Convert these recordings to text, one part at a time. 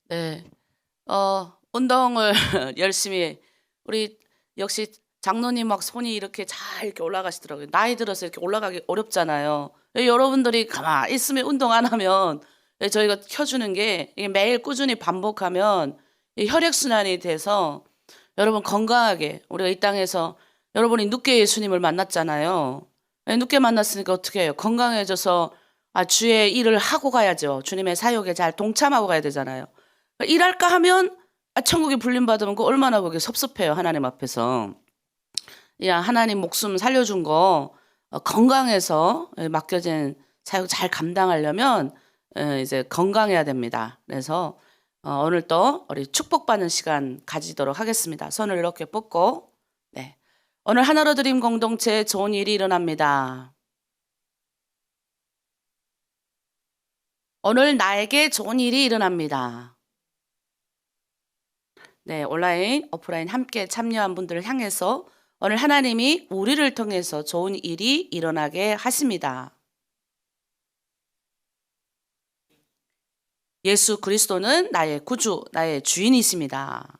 네. 운동을 열심히 우리 역시 장로님 막 손이 이렇게 잘 이렇게 올라가시더라고요. 나이 들어서 이렇게 올라가기 어렵잖아요. 여러분들이 가만히 있으면 운동 안 하면 저희가 켜주는 게 이게 매일 꾸준히 반복하면 이 혈액순환이 돼서 여러분 건강하게 우리가 이 땅에서 여러분이 늦게 예수님을 만났잖아요. 늦게 만났으니까 어떻게 해요? 건강해져서 주의 일을 하고 가야죠. 주님의 사역에 잘 동참하고 가야 되잖아요. 일할까 하면 천국에 불림받으면 그 얼마나 그게 섭섭해요. 하나님 앞에서. 야, 하나님 목숨 살려준 거 건강해서 맡겨진 사역 잘 감당하려면 이제 건강해야 됩니다. 그래서 오늘 또 우리 축복받는 시간 가지도록 하겠습니다. 손을 이렇게 뻗고 네. 오늘 하나로 드림 공동체에 좋은 일이 일어납니다. 오늘 나에게 좋은 일이 일어납니다. 네, 온라인, 오프라인 함께 참여한 분들을 향해서 오늘 하나님이 우리를 통해서 좋은 일이 일어나게 하십니다. 예수 그리스도는 나의 구주, 나의 주인이십니다.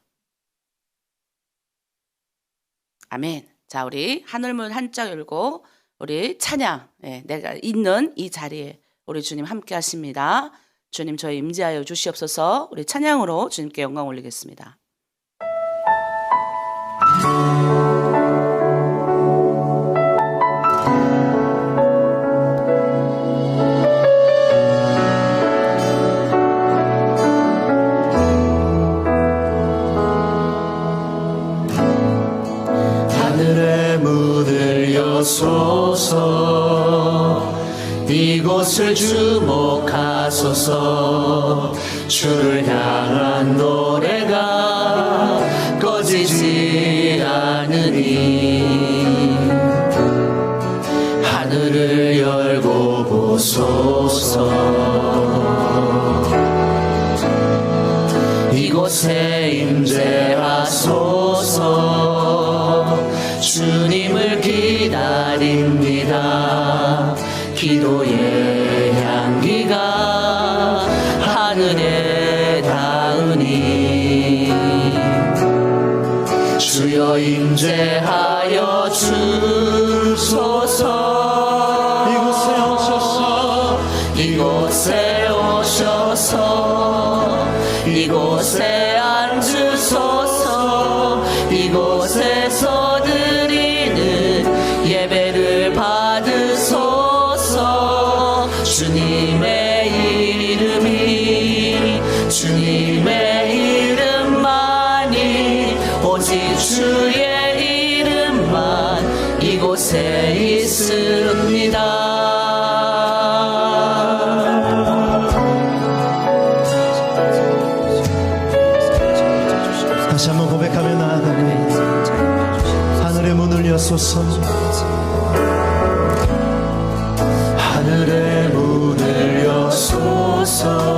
아멘. 자, 우리 하늘문 한짝 열고 우리 찬양, 내가 있는 이 자리에 우리 주님 함께 하십니다. 주님 저희 임재하여 주시옵소서. 우리 찬양으로 주님께 영광 올리겠습니다. 하늘의 문을 여소서 이곳을 주목하소서 주를 향한 노래가 꺼지지 않으니 하늘을 열고 보소서 이곳에 임재하소서 주님을 기다립니다. 기도의 향기가 하늘에 닿으니 주여 임재하여 주소서 이곳에 오셔서 이곳에 오셔서 이곳에 앉으소서 이곳에서 드리는 예배를 받으소서 주님의 주님의 이름만이 오직 주의 이름만 이곳에 있습니다. 다시 한번 고백하며 나아가니 하늘의 문을 여소서 하늘의 문을 여소서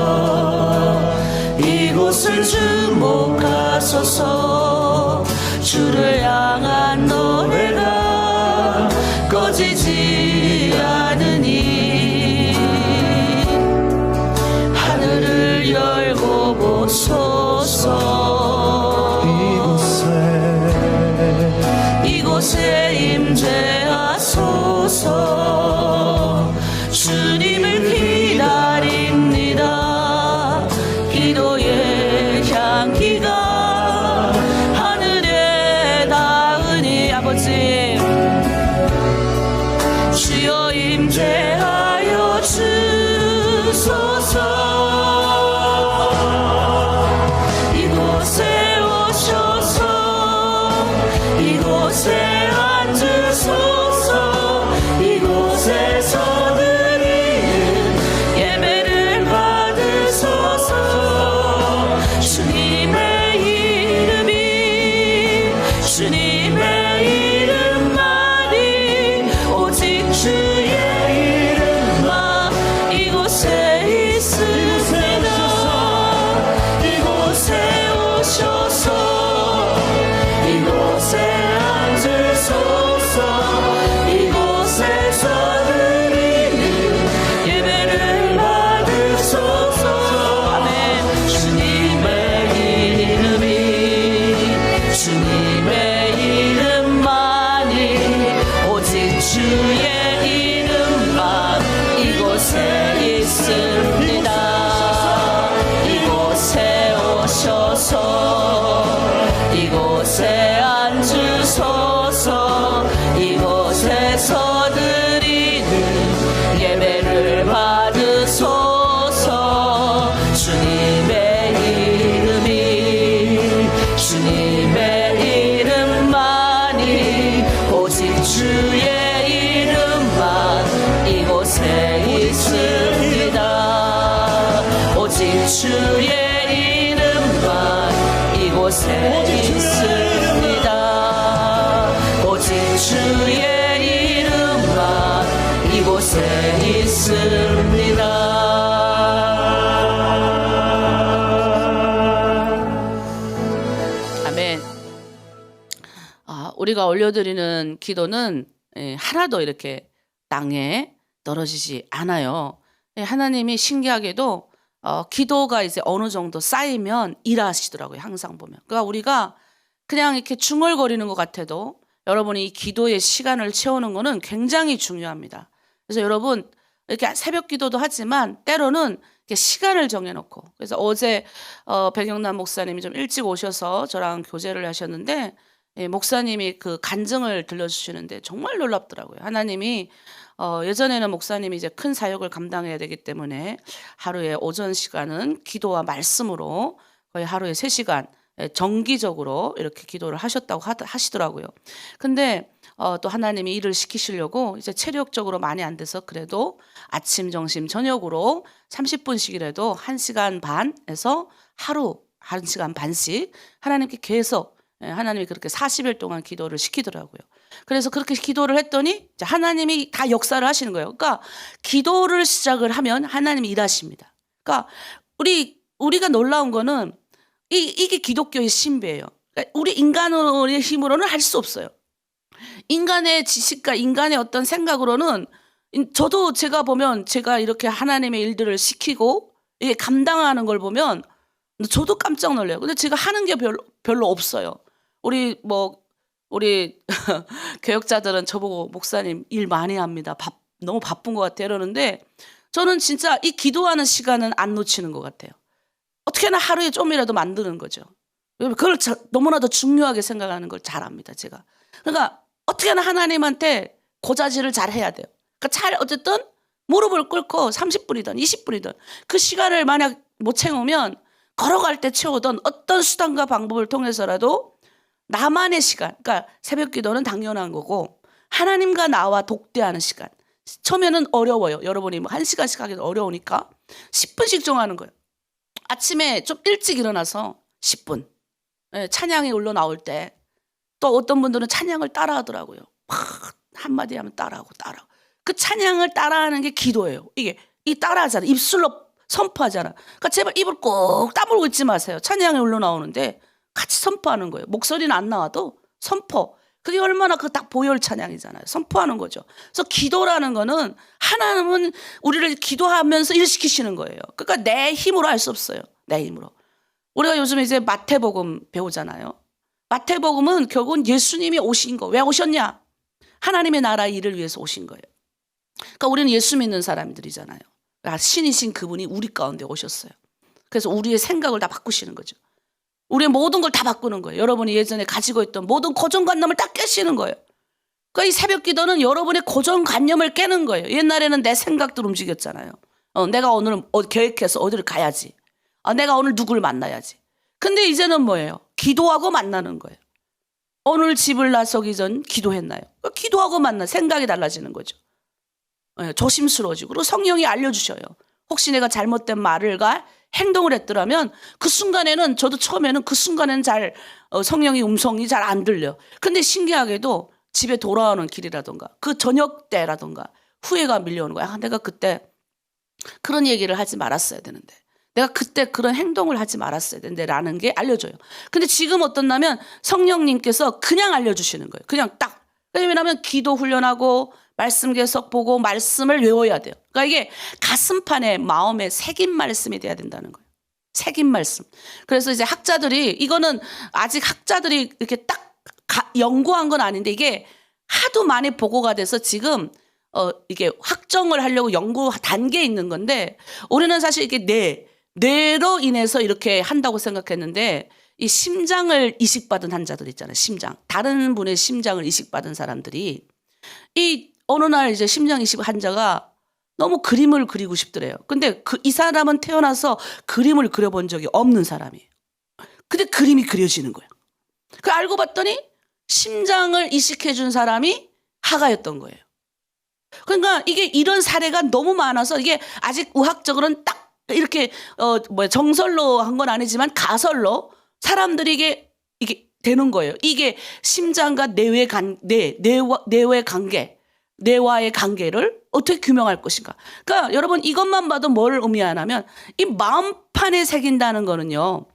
이곳을 주목하소서 주를 향한 노래가 꺼지지 않으니 하늘을 열고 보소서 이곳에 임재하소서 주님을 기다립니다. 기도의 향기가 하늘에 닿으니 주의 이름만 이곳에 있습니다. 오직 주의 이름만 이곳에 있습니다. 아멘. 우리가 올려드리는 기도는 하나도 이렇게 땅에 떨어지지 않아요. 하나님이 신기하게도 기도가 이제 어느 정도 쌓이면 일하시더라고요. 항상 보면. 그러니까 우리가 그냥 이렇게 중얼거리는 것 같아도 여러분이 이 기도의 시간을 채우는 거는 굉장히 중요합니다. 그래서 여러분 이렇게 새벽 기도도 하지만 때로는 이렇게 시간을 정해놓고, 그래서 어제 백영남 목사님이 좀 일찍 오셔서 저랑 교제를 하셨는데 목사님이 그 간증을 들려주시는데 정말 놀랍더라고요. 하나님이 예전에는 목사님이 이제 큰 사역을 감당해야 되기 때문에 하루에 오전 시간은 기도와 말씀으로 거의 하루에 3시간 정기적으로 이렇게 기도를 하셨다고 하시더라고요. 근데 또 하나님이 일을 시키시려고 이제 체력적으로 많이 안 돼서 그래도 아침, 점심, 저녁으로 30분씩이라도 1시간 반에서 하루 1시간 반씩 하나님께 계속, 하나님이 그렇게 40일 동안 기도를 시키더라고요. 그래서 그렇게 기도를 했더니 하나님이 다 역사를 하시는 거예요. 그러니까 기도를 시작을 하면 하나님이 일하십니다. 그러니까 우리가 놀라운 거는 이게 기독교의 신비예요. 그러니까 우리 인간의 힘으로는 할 수 없어요. 인간의 지식과 인간의 어떤 생각으로는, 저도 제가 보면 제가 이렇게 하나님의 일들을 시키고 이게 감당하는 걸 보면 저도 깜짝 놀라요. 근데 제가 하는 게 별로 없어요. 우리 교역자들은 저보고 목사님 일 많이 합니다. 너무 바쁜 것 같아요. 이러는데 저는 진짜 이 기도하는 시간은 안 놓치는 것 같아요. 어떻게나 하루에 좀이라도 만드는 거죠. 그걸 너무나도 중요하게 생각하는 걸 잘 압니다, 제가. 그러니까 어떻게나 하나님한테 고자질을 잘 해야 돼요. 그러니까 어쨌든 무릎을 꿇고 30분이든 20분이든 그 시간을 만약 못 채우면 걸어갈 때 채우던 어떤 수단과 방법을 통해서라도 나만의 시간, 그러니까 새벽 기도는 당연한 거고 하나님과 나와 독대하는 시간. 처음에는 어려워요. 여러분이 뭐 1시간씩 하기도 어려우니까 10분씩 정하는 거예요. 아침에 좀 일찍 일어나서 10분. 찬양이 올라 나올 때 또 어떤 분들은 찬양을 따라 하더라고요. 한마디 하면 따라하고. 그 찬양을 따라하는 게 기도예요. 이 따라하잖아. 입술로 선포하잖아. 그러니까 제발 입을 꼭 다물고 있지 마세요. 찬양이 올라 나오는데 같이 선포하는 거예요. 목소리는 안 나와도 선포. 그게 얼마나 그 딱 보혈 찬양이잖아요. 선포하는 거죠. 그래서 기도라는 거는 하나님은 우리를 기도하면서 일시키시는 거예요. 그러니까 내 힘으로 할 수 없어요. 내 힘으로. 우리가 요즘 이제 마태복음 배우잖아요. 마태복음은 결국은 예수님이 오신 거. 왜 오셨냐? 하나님의 나라 일을 위해서 오신 거예요. 그러니까 우리는 예수 믿는 사람들이잖아요. 그러니까 신이신 그분이 우리 가운데 오셨어요. 그래서 우리의 생각을 다 바꾸시는 거죠. 우리의 모든 걸 다 바꾸는 거예요. 여러분이 예전에 가지고 있던 모든 고정관념을 다 깨시는 거예요. 그러니까 이 새벽 기도는 여러분의 고정관념을 깨는 거예요. 옛날에는 내 생각들 움직였잖아요. 내가 오늘 계획해서 어디를 가야지. 내가 오늘 누굴 만나야지. 근데 이제는 뭐예요? 기도하고 만나는 거예요. 오늘 집을 나서기 전 기도했나요? 기도하고 만나 생각이 달라지는 거죠. 조심스러워지고 그리고 성령이 알려주셔요. 혹시 내가 잘못된 말을가 행동을 했더라면 그 순간에는, 저도 처음에는 그 순간에는 잘 성령의 음성이 잘 안 들려. 근데 신기하게도 집에 돌아오는 길이라던가 그 저녁 때라던가 후회가 밀려오는 거야. 내가 그때 그런 얘기를 하지 말았어야 되는데, 내가 그때 그런 행동을 하지 말았어야 되는데 라는 게 알려줘요. 근데 지금 어떻냐면 성령님께서 그냥 알려주시는 거예요. 그냥 딱. 왜냐하면 기도 훈련하고 말씀 계속 보고 말씀을 외워야 돼요. 그러니까 이게 가슴판에 마음에 새긴 말씀이 돼야 된다는 거예요. 새긴 말씀. 그래서 이제 이거는 아직 학자들이 이렇게 딱 연구한 건 아닌데 이게 하도 많이 보고가 돼서 지금 이게 확정을 하려고 연구 단계에 있는 건데, 우리는 사실 이게 뇌로 인해서 이렇게 한다고 생각했는데, 이 심장을 이식받은 환자들 있잖아요. 심장. 다른 분의 심장을 이식받은 사람들이 어느 날 이제 심장 이식 환자가 너무 그림을 그리고 싶더래요. 근데 이 사람은 태어나서 그림을 그려본 적이 없는 사람이에요. 근데 그림이 그려지는 거예요. 그 알고 봤더니 심장을 이식해 준 사람이 하가였던 거예요. 그러니까 이게 이런 사례가 너무 많아서 이게 아직 의학적으로는 딱 이렇게 정설로 한 건 아니지만 가설로 사람들이 이게 되는 거예요. 이게 심장과 뇌의 관계, 뇌와의 관계를 어떻게 규명할 것인가. 그러니까 여러분 이것만 봐도 뭘 의미하냐면 이 마음판에 새긴다는 거는요.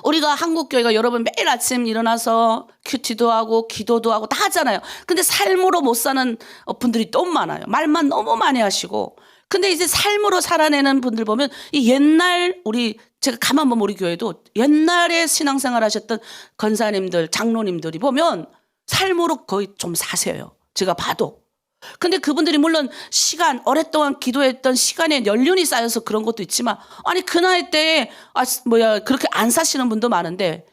우리가 한국교회가 여러분 매일 아침 일어나서 큐티도 하고 기도도 하고 다 하잖아요. 근데 삶으로 못 사는 분들이 너무 많아요. 말만 너무 많이 하시고. 근데 이제 삶으로 살아내는 분들 보면 이 옛날 제가 가만 보면 우리 교회도 옛날에 신앙생활 하셨던 권사님들, 장로님들이 보면 삶으로 거의 좀 사세요. 제가 봐도. 근데 그분들이 물론 오랫동안 기도했던 시간에 연륜이 쌓여서 그런 것도 있지만, 아니, 그 나이 때에, 그렇게 안 사시는 분도 많은데,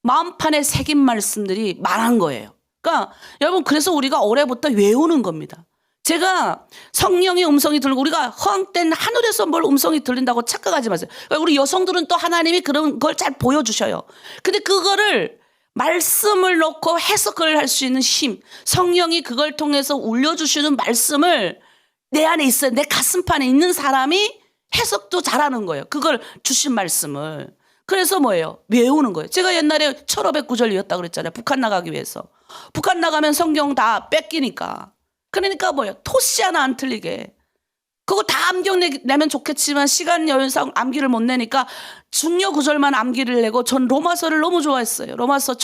마음판에 새긴 말씀들이 많은 거예요. 그러니까, 여러분, 그래서 우리가 올해부터 외우는 겁니다. 제가 성령의 음성이 들고 우리가 허황된 하늘에서 뭘 음성이 들린다고 착각하지 마세요. 그러니까 우리 여성들은 또 하나님이 그런 걸 잘 보여주셔요. 근데 그거를 말씀을 놓고 해석을 할 수 있는 힘, 성령이 그걸 통해서 울려주시는 말씀을 내 안에 있어요. 내 가슴판에 있는 사람이 해석도 잘하는 거예요. 그걸 주신 말씀을. 그래서 뭐예요? 외우는 거예요. 제가 옛날에 1500구절 외웠다 그랬잖아요. 북한 나가기 위해서. 북한 나가면 성경 다 뺏기니까. 그러니까 뭐예요? 토시 하나 안 틀리게. 그거 다 암기내면 좋겠지만 시간 여유상 암기를 못 내니까 중요 구절만 암기를 내고 전 로마서를 너무 좋아했어요. 로마서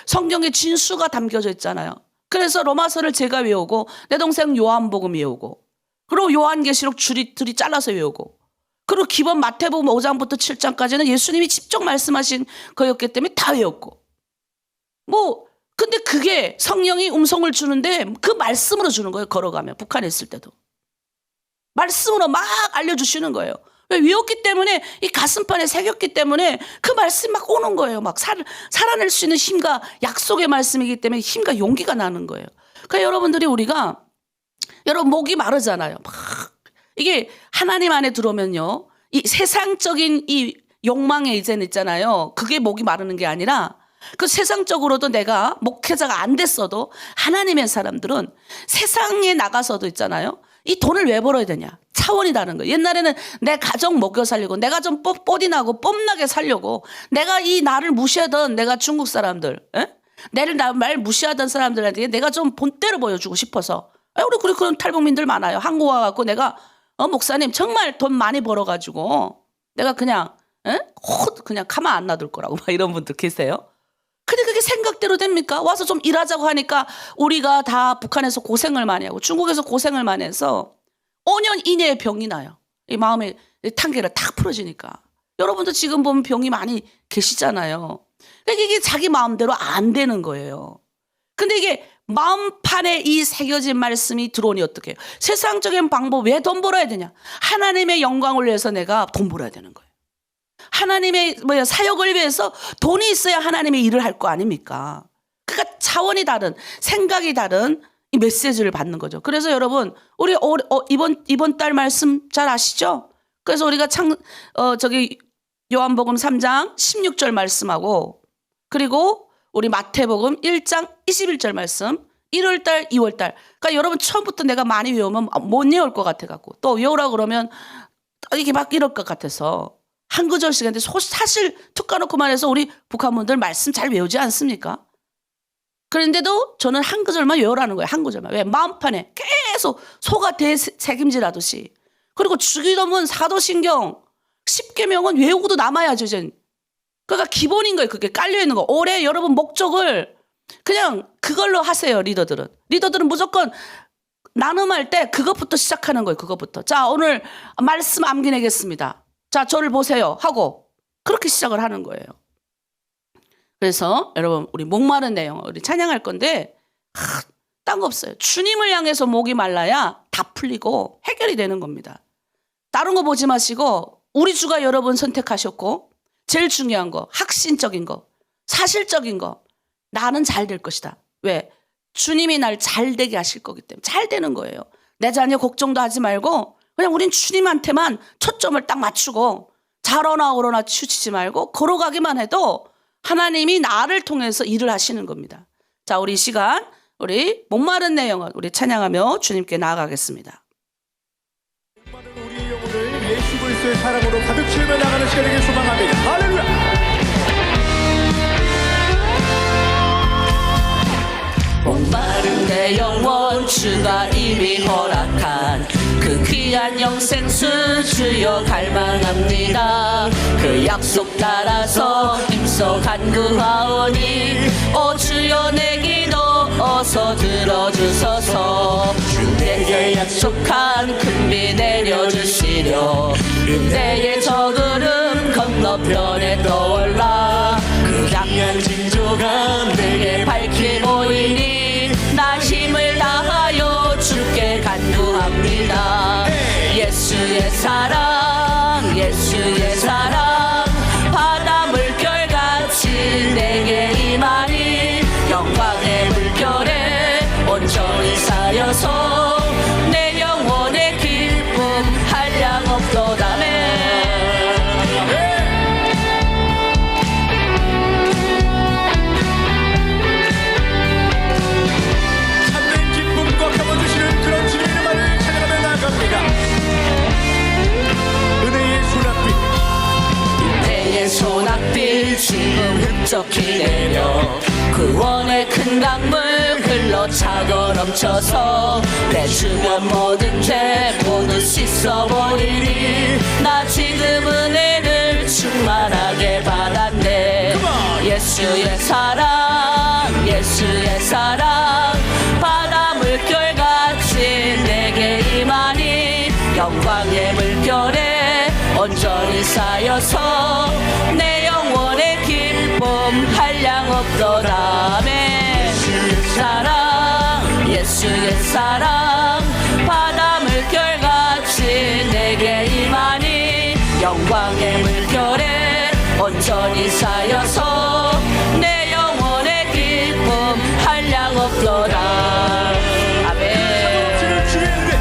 성경의 진수가 담겨져 있잖아요. 그래서 로마서를 제가 외우고 내 동생 요한복음 외우고 그리고 요한계시록 줄이 잘라서 외우고 그리고 기본 마태복음 5장부터 7장까지는 예수님이 직접 말씀하신 거였기 때문에 다 외웠고 근데 그게 성령이 음성을 주는데 그 말씀으로 주는 거예요. 걸어가면 북한에 있을 때도. 말씀으로 막 알려주시는 거예요. 왜? 외웠기 때문에 이 가슴판에 새겼기 때문에 그 말씀이 막 오는 거예요. 막 살아낼 수 있는 힘과 약속의 말씀이기 때문에 힘과 용기가 나는 거예요. 그러니까 여러분들이 여러분 목이 마르잖아요. 막 이게 하나님 안에 들어오면요. 이 세상적인 이 욕망에 이제는 있잖아요. 그게 목이 마르는 게 아니라 그 세상적으로도 내가 목회자가 안 됐어도 하나님의 사람들은 세상에 나가서도 있잖아요. 이 돈을 왜 벌어야 되냐? 차원이 다른 거예요. 옛날에는 내 가정 먹여 살리고 내가 좀 뽀디나고 뽐나게 살려고 내가 나를 무시하던 내가 중국 사람들, 말 무시하던 사람들한테 내가 좀 본때를 보여주고 싶어서 우리 그런 탈북민들 많아요. 한국 와갖고 내가 목사님 정말 돈 많이 벌어가지고 내가 그냥 그냥 가만 안 놔둘 거라고 막 이런 분들 계세요. 근데 그게 생각대로 됩니까? 와서 좀 일하자고 하니까 우리가 다 북한에서 고생을 많이 하고 중국에서 고생을 많이 해서 5년 이내에 병이 나요. 이 마음의 탄계가 탁 풀어지니까. 여러분도 지금 보면 병이 많이 계시잖아요. 그러니까 이게 자기 마음대로 안 되는 거예요. 근데 이게 마음판에 이 새겨진 말씀이 들어오니 어떻게 해요? 세상적인 방법 왜 돈 벌어야 되냐? 하나님의 영광을 위해서 내가 돈 벌어야 되는 거예요. 하나님의 사역을 위해서 돈이 있어야 하나님의 일을 할 거 아닙니까? 그러니까 차원이 다른 생각이 다른 이 메시지를 받는 거죠. 그래서 여러분 우리 이번 달 말씀 잘 아시죠? 그래서 우리가 요한복음 3장 16절 말씀하고 그리고 우리 마태복음 1장 21절 말씀 1월 달, 2월 달. 그러니까 여러분 처음부터 내가 많이 외우면 못 외울 것 같아 갖고 또 외우라 그러면 이게 막 이럴 것 같아서 한 구절씩 했는데 사실 툭 까놓고만 해서 우리 북한분들 말씀 잘 외우지 않습니까? 그런데도 저는 한 구절만 외우라는 거예요. 한 구절만. 왜? 마음판에 계속 소가 대책임질하듯이. 그리고 주기도문, 사도신경, 십계명은 외우고도 남아야죠. 이제. 그러니까 기본인 거예요. 그게 깔려있는 거. 올해 여러분 목적을 그냥 그걸로 하세요. 리더들은 무조건 나눔할 때 그것부터 시작하는 거예요. 그것부터. 자, 오늘 말씀 암기내겠습니다. 자, 저를 보세요 하고 그렇게 시작을 하는 거예요. 그래서 여러분 우리 목마른 내용 우리 찬양할 건데 딴 거 없어요. 주님을 향해서 목이 말라야 다 풀리고 해결이 되는 겁니다. 다른 거 보지 마시고 우리 주가 여러분 선택하셨고 제일 중요한 거 확신적인 거 사실적인 거 나는 잘 될 것이다. 왜? 주님이 날 잘 되게 하실 거기 때문에 잘 되는 거예요. 내 자녀 걱정도 하지 말고 그냥 우린 주님한테만 초점을 딱 맞추고 잘오나 치우치지 말고 걸어가기만 해도 하나님이 나를 통해서 일을 하시는 겁니다. 자, 우리 시간 우리 목마른 내 영혼 우리 찬양하며 주님께 나아가겠습니다. 목마른 우리의 영혼을 예수 그리스도의 외치며 나가는 시간이길 소망합니다. 할렐루야. 목마른 내 영혼 주가 이미 허락한 그 귀한 영생수 주여 갈망합니다. 그 약속 따라서 힘써 간구하오니 오 주여 내 기도 어서 들어주소서. 내게 약속한 큰 비 내려주시려 그대의 저구름 건너편에 떠올라 그 강한 징조가 내게 밝히보이니 나 힘을 다하여 주께 간구합니다. 예수의 사랑 예수의 사랑 바다 물결같이 내게 임하니 영광의 물결에 온전히 쌓여서 내 영혼의 기쁨 한량없도다네. 참된 기쁨과 감아주시는 그런 주님의 이름을 찬양하며 나아갑니다. 은혜의 소낙비 내의 소낙비 지금 흡족히 내려 구원의 큰 강물 흘러 차고 넘쳐서 내 주변 모든 죄 모두 씻어버리니 나 지금 은혜를 충만하게 받았네. 예수의 사랑 예수의 사랑 바다 물결같이 내게 임하니 영광의 물결에 온전히 쌓여서 내 영혼의 기쁨 한량없도다네. 예수의 사랑 예수의 사랑 바다 물결같이 내게 임하니 영광의 물결에 온전히 쌓여서 내 영혼의 기쁨 한량없도다. 아멘. 주의 은혜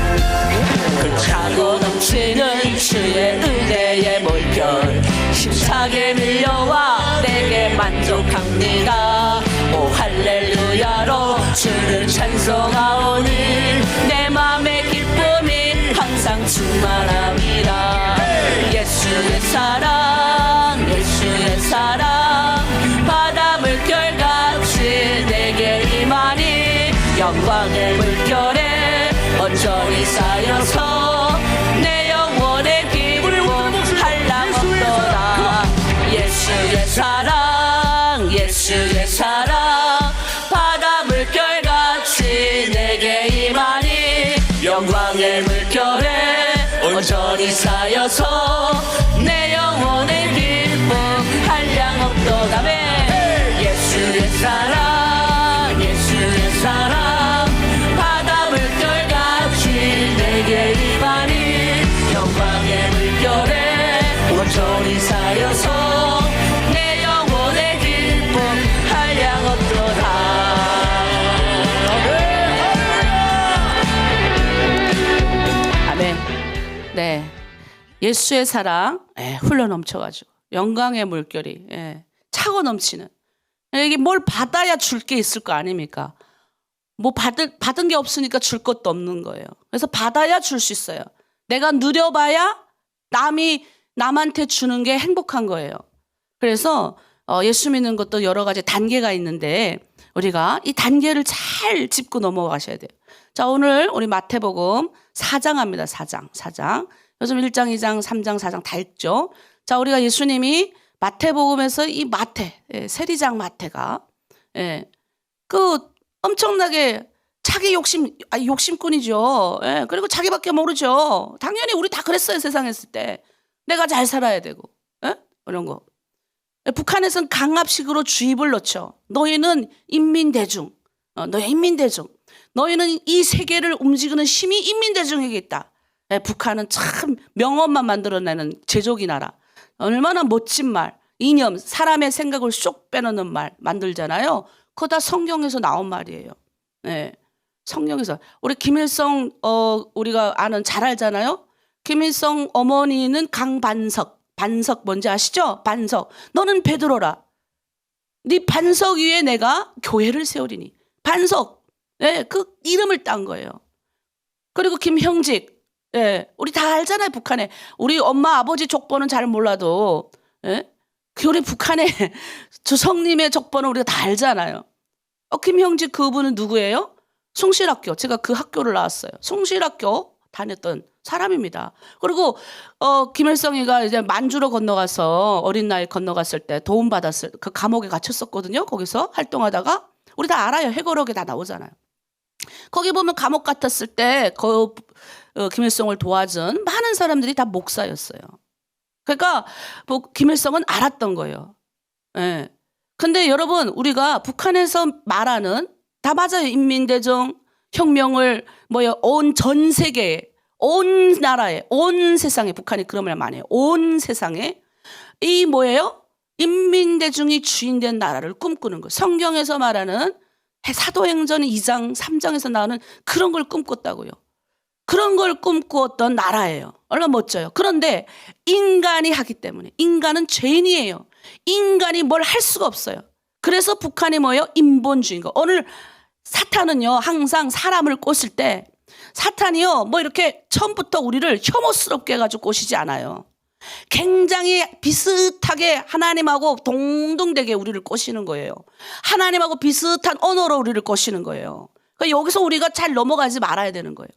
그 차고 넘치는 주의 은혜의 물결 힘차게 밀려와 내게 만족합니다. 오 할렐루야로 주를 찬송하오니 내 맘의 기쁨이 항상 충만합니다. 예수의 사랑 예수의 사랑 바다 물결같이 내게 임하니 영광의 물결에 온전히 쌓여서 내 영혼의 기쁨 한량없도다. 예수의 사랑 예수의 사랑 바다 물결같이 내게 임하니 영광의 물결에 온전히 쌓여서 내 영혼의 기쁨 한량없도다네. 예수의 사랑 예수의 사랑 바다 물결같이 내게 임하니 영광의 물결에 온전히 쌓여서 내 영혼의 기쁨 한량없도다. 아멘. 네, 예수의 사랑 흘러 넘쳐가지고 영광의 물결이 차고 넘치는. 이게 뭘 받아야 줄 게 있을 거 아닙니까? 뭐 받은 게 없으니까 줄 것도 없는 거예요. 그래서 받아야 줄 수 있어요. 내가 누려봐야 남한테 주는 게 행복한 거예요. 그래서 예수 믿는 것도 여러 가지 단계가 있는데 우리가 이 단계를 잘 짚고 넘어가셔야 돼요. 자, 오늘 우리 마태복음 4장 합니다. 4장. 요즘 1장, 2장, 3장, 4장 다 읽죠. 자, 우리가 예수님이 마태복음에서 이 세리장 마태가 그 엄청나게 자기 욕심꾼이죠. 그리고 자기밖에 모르죠. 당연히 우리 다 그랬어요. 세상에 있을 때 내가 잘 살아야 되고 이런 거. 북한에서는 강압식으로 주입을 넣죠. 너희는 인민대중, 너희는 이 세계를 움직이는 힘이 인민대중에게 있다. 북한은 참 명언만 만들어내는 제조기 나라. 얼마나 멋진 말, 이념, 사람의 생각을 쏙 빼놓는 말 만들잖아요. 그거 다 성경에서 나온 말이에요. 성경에서. 우리 김일성 우리가 잘 알잖아요. 김일성 어머니는 강반석. 반석 뭔지 아시죠? 반석. 너는 베드로라. 네 반석 위에 내가 교회를 세우리니. 반석. 그 이름을 딴 거예요. 그리고 김형직. 예, 우리 다 알잖아요. 북한에 우리 엄마 아버지 족보는 잘 몰라도 예? 그 우리 북한의 조상님의 족보는 우리가 다 알잖아요. 김형직 그분은 누구예요? 숭실학교. 제가 그 학교를 나왔어요. 숭실학교 다녔던 사람입니다. 그리고 김일성이가 이제 만주로 건너가서 어린 나이 건너갔을 때 도움 받았을 그 감옥에 갇혔었거든요. 거기서 활동하다가 우리 다 알아요. 해거록에 다 나오잖아요. 거기 보면 감옥 같았을 때 김일성을 도와준 많은 사람들이 다 목사였어요. 그러니까 뭐 김일성은 알았던 거예요. 예. 근데 여러분 우리가 북한에서 말하는 다 맞아요. 인민대정 혁명을 온 전 세계에 온 나라에 온 세상에 북한이 그런 말 많이 해요. 온 세상에 이 뭐예요? 인민대중이 주인된 나라를 꿈꾸는 거. 성경에서 말하는 사도행전 2장 3장에서 나오는 그런 걸 꿈꿨다고요. 그런 걸 꿈꾸었던 나라예요. 얼마나 멋져요. 그런데 인간이 하기 때문에 인간은 죄인이에요. 인간이 뭘 할 수가 없어요. 그래서 북한이 뭐예요? 인본주의인 거. 오늘 사탄은요 항상 사람을 꼬실 때 사탄이요 뭐 이렇게 처음부터 우리를 혐오스럽게 해가지고 꼬시지 않아요. 굉장히 비슷하게 하나님하고 동등되게 우리를 꼬시는 거예요. 하나님하고 비슷한 언어로 우리를 꼬시는 거예요. 그러니까 여기서 우리가 잘 넘어가지 말아야 되는 거예요.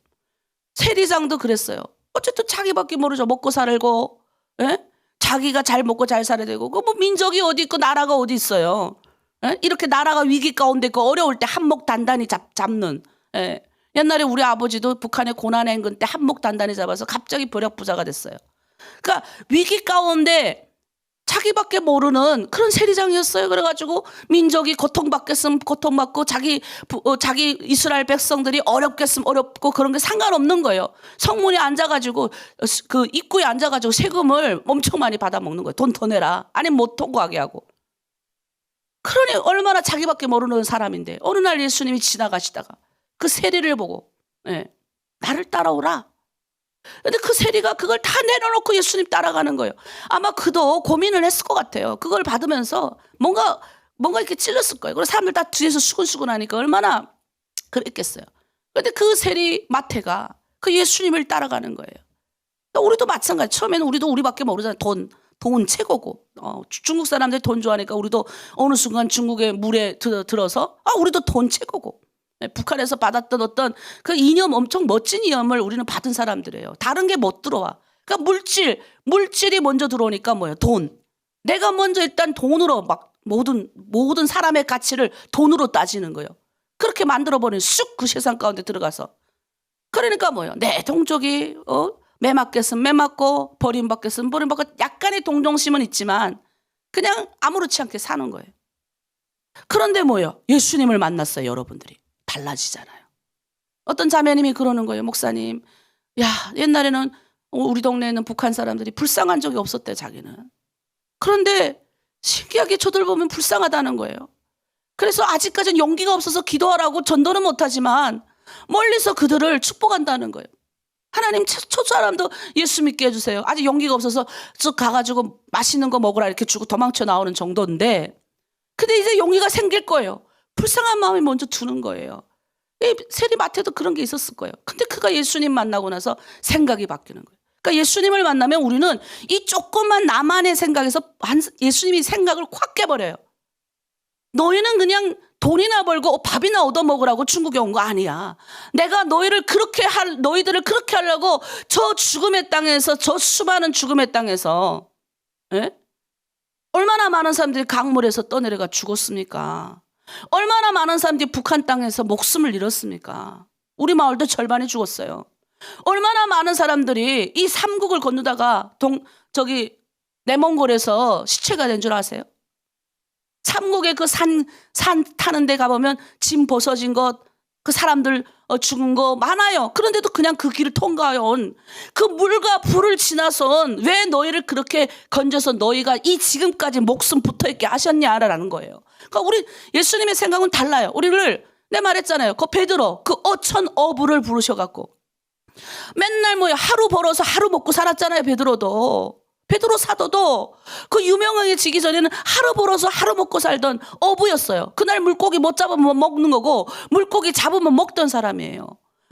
세리장도 그랬어요. 어쨌든 자기밖에 모르죠. 먹고 살고, 예? 자기가 잘 먹고 잘 살아야 되고, 그 뭐 민족이 어디 있고 나라가 어디 있어요. 예? 이렇게 나라가 위기 가운데 있고 어려울 때 한몫 단단히 잡는. 예. 옛날에 우리 아버지도 북한의 고난 행군 때 한몫 단단히 잡아서 갑자기 벼락부자가 됐어요. 그러니까 위기 가운데 자기밖에 모르는 그런 세리장이었어요. 그래가지고 민족이 고통받겠으면 고통받고 자기 이스라엘 백성들이 어렵겠으면 어렵고 그런 게 상관없는 거예요. 성문에 앉아가지고 그 입구에 앉아가지고 세금을 엄청 많이 받아먹는 거예요. 돈 더 내라. 아니면 못 통과하게 하고. 그러니 얼마나 자기밖에 모르는 사람인데 어느 날 예수님이 지나가시다가 그 세리를 보고 나를 따라오라. 근데 그 세리가 그걸 다 내려놓고 예수님 따라가는 거예요. 아마 그도 고민을 했을 것 같아요. 그걸 받으면서 뭔가 이렇게 찔렸을 거예요. 그래서 사람들 다 뒤에서 수근수근 하니까 얼마나 그랬겠어요. 근데 그 세리 마태가 그 예수님을 따라가는 거예요. 그러니까 우리도 마찬가지. 처음에는 우리도 우리밖에 모르잖아요. 돈 최고고. 중국 사람들이 돈 좋아하니까 우리도 어느 순간 중국의 물에 들어서 우리도 돈 최고고. 북한에서 받았던 어떤 그 이념 엄청 멋진 이념을 우리는 받은 사람들이에요. 다른 게 못 들어와. 그러니까 물질이 먼저 들어오니까 뭐예요? 돈. 내가 먼저 일단 돈으로 막 모든 사람의 가치를 돈으로 따지는 거예요. 그렇게 만들어버린 쑥 그 세상 가운데 들어가서. 그러니까 뭐예요? 내 동족이 매맞겠으면 매맞고 버림받겠으면 버림받고 약간의 동정심은 있지만 그냥 아무렇지 않게 사는 거예요. 그런데 뭐예요? 예수님을 만났어요. 여러분들이. 달라지잖아요. 어떤 자매님이 그러는 거예요. 목사님, 야 옛날에는 우리 동네에는 북한 사람들이 불쌍한 적이 없었대 자기는. 그런데 신기하게 저들 보면 불쌍하다는 거예요. 그래서 아직까지는 용기가 없어서 기도하라고 전도는 못하지만 멀리서 그들을 축복한다는 거예요. 하나님 저 사람도 예수 믿게 해주세요. 아직 용기가 없어서 쭉 가가지고 맛있는 거 먹으라 이렇게 주고 도망쳐 나오는 정도인데 근데 이제 용기가 생길 거예요. 불쌍한 마음이 먼저 드는 거예요. 세리마태도 그런 게 있었을 거예요. 근데 그가 예수님 만나고 나서 생각이 바뀌는 거예요. 그러니까 예수님을 만나면 우리는 이 조그만 나만의 생각에서 예수님이 생각을 확 깨버려요. 너희는 그냥 돈이나 벌고 밥이나 얻어먹으라고 중국에 온 거 아니야. 내가 너희들을 그렇게 하려고 저 죽음의 땅에서 저 수많은 죽음의 땅에서 얼마나 많은 사람들이 강물에서 떠내려가 죽었습니까? 얼마나 많은 사람들이 북한 땅에서 목숨을 잃었습니까? 우리 마을도 절반이 죽었어요. 얼마나 많은 사람들이 이 삼국을 건너다가 내몽골에서 시체가 된 줄 아세요? 삼국의 그 산 타는 데 가보면 짐 벗어진 것, 그 사람들 죽은 거 많아요. 그런데도 그냥 그 길을 통과해온 그 물과 불을 지나선 왜 너희를 그렇게 건져서 너희가 이 지금까지 목숨 붙어있게 하셨냐라는 거예요. 그러니까 우리 예수님의 생각은 달라요. 우리를 내 말했잖아요. 그 베드로 그 어천 어부를 부르셔갖고 맨날 하루 벌어서 하루 먹고 살았잖아요. 베드로 사도도 그 유명해지기 전에는 하루 벌어서 하루 먹고 살던 어부였어요. 그날 물고기 못 잡으면 먹는 거고 물고기 잡으면 먹던 사람이에요.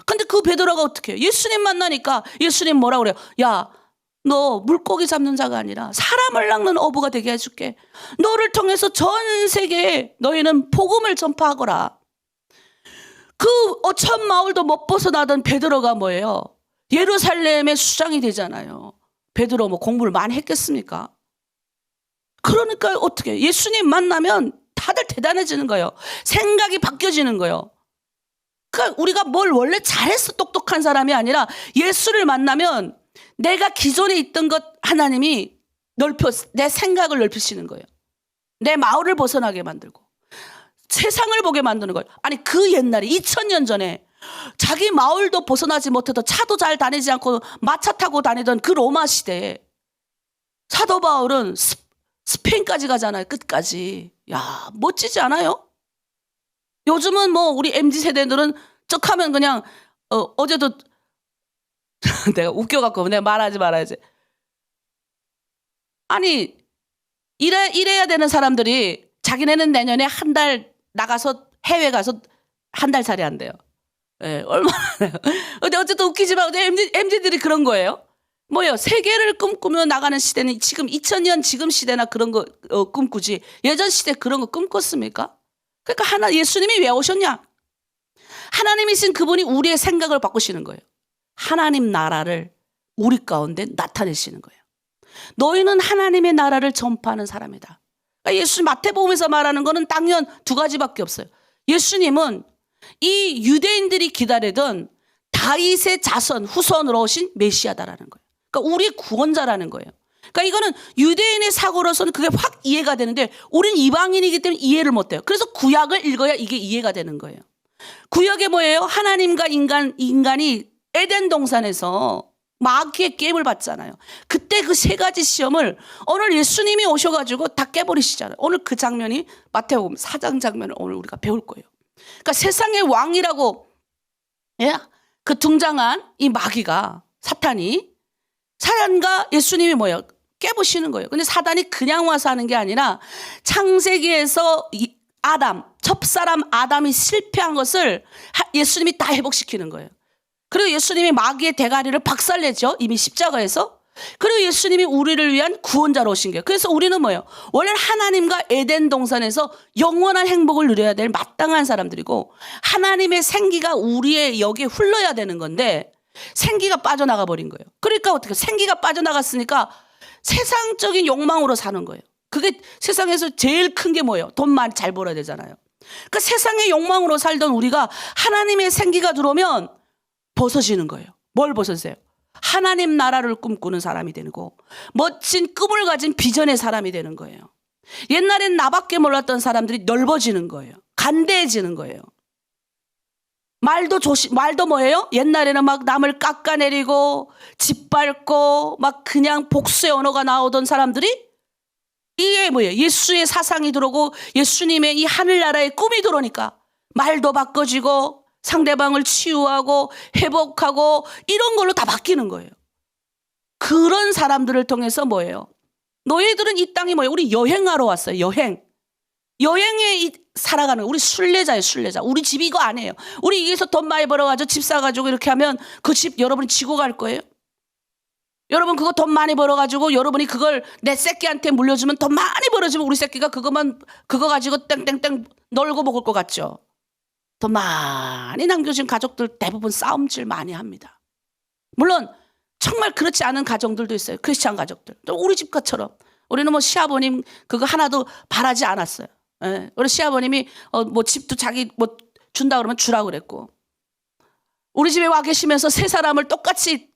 근데 그 베드로가 어떻게 해요? 예수님 만나니까 예수님 뭐라 그래요? 야, 너 물고기 잡는 자가 아니라 사람을 낚는 어부가 되게 해줄게. 너를 통해서 전 세계에 너희는 복음을 전파하거라. 그 어천 마을도 못 벗어나던 베드로가 뭐예요? 예루살렘의 수장이 되잖아요. 베드로 뭐 공부를 많이 했겠습니까? 그러니까 어떻게 예수님 만나면 다들 대단해지는 거예요. 생각이 바뀌어지는 거예요. 그러니까 우리가 뭘 원래 잘해서 똑똑한 사람이 아니라 예수를 만나면 내가 기존에 있던 것 하나님이 내 생각을 넓히시는 거예요. 내 마을을 벗어나게 만들고 세상을 보게 만드는 거예요. 아니 그 옛날에 2000년 전에 자기 마을도 벗어나지 못해도 차도 잘 다니지 않고 마차 타고 다니던 그 로마 시대에 사도 바울은 스페인까지 가잖아요. 끝까지. 야, 멋지지 않아요? 요즘은 뭐 우리 MZ세대들은 쩍하면 그냥 어제도 내가 웃겨갖고 내가 말하지 말아야지. 아니 이래야 되는 사람들이 자기네는 내년에 한 달 나가서 해외 가서 한 달 살이 한대요. 예, 얼마나 근데 어쨌든 웃기지만 MZ들이 그런 거예요. 뭐요? 세계를 꿈꾸며 나가는 시대는 지금 2000년 지금 시대나 그런 거 꿈꾸지 예전 시대 그런 거 꿈꿨습니까? 그러니까 예수님이 왜 오셨냐? 하나님이신 그분이 우리의 생각을 바꾸시는 거예요. 하나님 나라를 우리 가운데 나타내시는 거예요. 너희는 하나님의 나라를 전파하는 사람이다. 그러니까 예수님 마태복음에서 말하는 거는 당연 두 가지밖에 없어요. 예수님은 이 유대인들이 기다리던 다윗의 자손 후손으로 오신 메시아다라는 거예요. 그러니까 우리의 구원자라는 거예요. 그러니까 이거는 유대인의 사고로서는 그게 확 이해가 되는데 우리는 이방인이기 때문에 이해를 못해요. 그래서 구약을 읽어야 이게 이해가 되는 거예요. 구약에 뭐예요? 하나님과 인간이 에덴 동산에서 마귀의 게임을 받잖아요. 그때 그 세 가지 시험을 오늘 예수님이 오셔가지고 다 깨버리시잖아요. 오늘 그 장면이 마태복음 4장 장면을 오늘 우리가 배울 거예요. 그러니까 세상의 왕이라고 그 등장한 이 마귀가 사탄이 사단과 예수님이 뭐예요? 깨부시는 거예요. 근데 사단이 그냥 와서 하는 게 아니라 창세기에서 첫사람 아담이 실패한 것을 예수님이 다 회복시키는 거예요. 그리고 예수님이 마귀의 대가리를 박살내죠. 이미 십자가에서. 그리고 예수님이 우리를 위한 구원자로 오신 거예요. 그래서 우리는 뭐예요? 원래는 하나님과 에덴 동산에서 영원한 행복을 누려야 될 마땅한 사람들이고 하나님의 생기가 우리의 여기에 흘러야 되는 건데 생기가 빠져나가 버린 거예요. 그러니까 어떻게 생기가 빠져나갔으니까 세상적인 욕망으로 사는 거예요. 그게 세상에서 제일 큰 게 뭐예요? 돈 많이 잘 벌어야 되잖아요. 그러니까 세상의 욕망으로 살던 우리가 하나님의 생기가 들어오면 벗어지는 거예요. 뭘 벗으세요? 하나님 나라를 꿈꾸는 사람이 되고 멋진 꿈을 가진 비전의 사람이 되는 거예요. 옛날엔 나밖에 몰랐던 사람들이 넓어지는 거예요. 간대해지는 거예요. 말도 뭐예요? 옛날에는 막 남을 깎아내리고 짓밟고 막 그냥 복수의 언어가 나오던 사람들이 이게 뭐예요? 예수의 사상이 들어오고 예수님의 이 하늘나라의 꿈이 들어오니까 말도 바꿔지고 상대방을 치유하고 회복하고 이런 걸로 다 바뀌는 거예요. 그런 사람들을 통해서 뭐예요? 너희들은 이 땅이 뭐예요? 우리 여행하러 왔어요. 여행에 살아가는 우리 순례자예요. 순례자. 우리 집 이거 아니에요. 우리 여기서 돈 많이 벌어가지고 집 사가지고 이렇게 하면 그 집 여러분이 지고 갈 거예요? 여러분 그거 돈 많이 벌어가지고 여러분이 그걸 내 새끼한테 물려주면 돈 많이 벌어지면 우리 새끼가 그거 가지고 땡땡땡 놀고 먹을 것 같죠? 돈 많이 남겨준 가족들 대부분 싸움질 많이 합니다. 물론 정말 그렇지 않은 가정들도 있어요. 크리스찬 가족들. 또 우리 집과처럼 우리는 뭐 시아버님 그거 하나도 바라지 않았어요. 예. 우리 시아버님이 뭐 집도 자기 뭐 준다 그러면 주라고 그랬고 우리 집에 와 계시면서 세 사람을 똑같이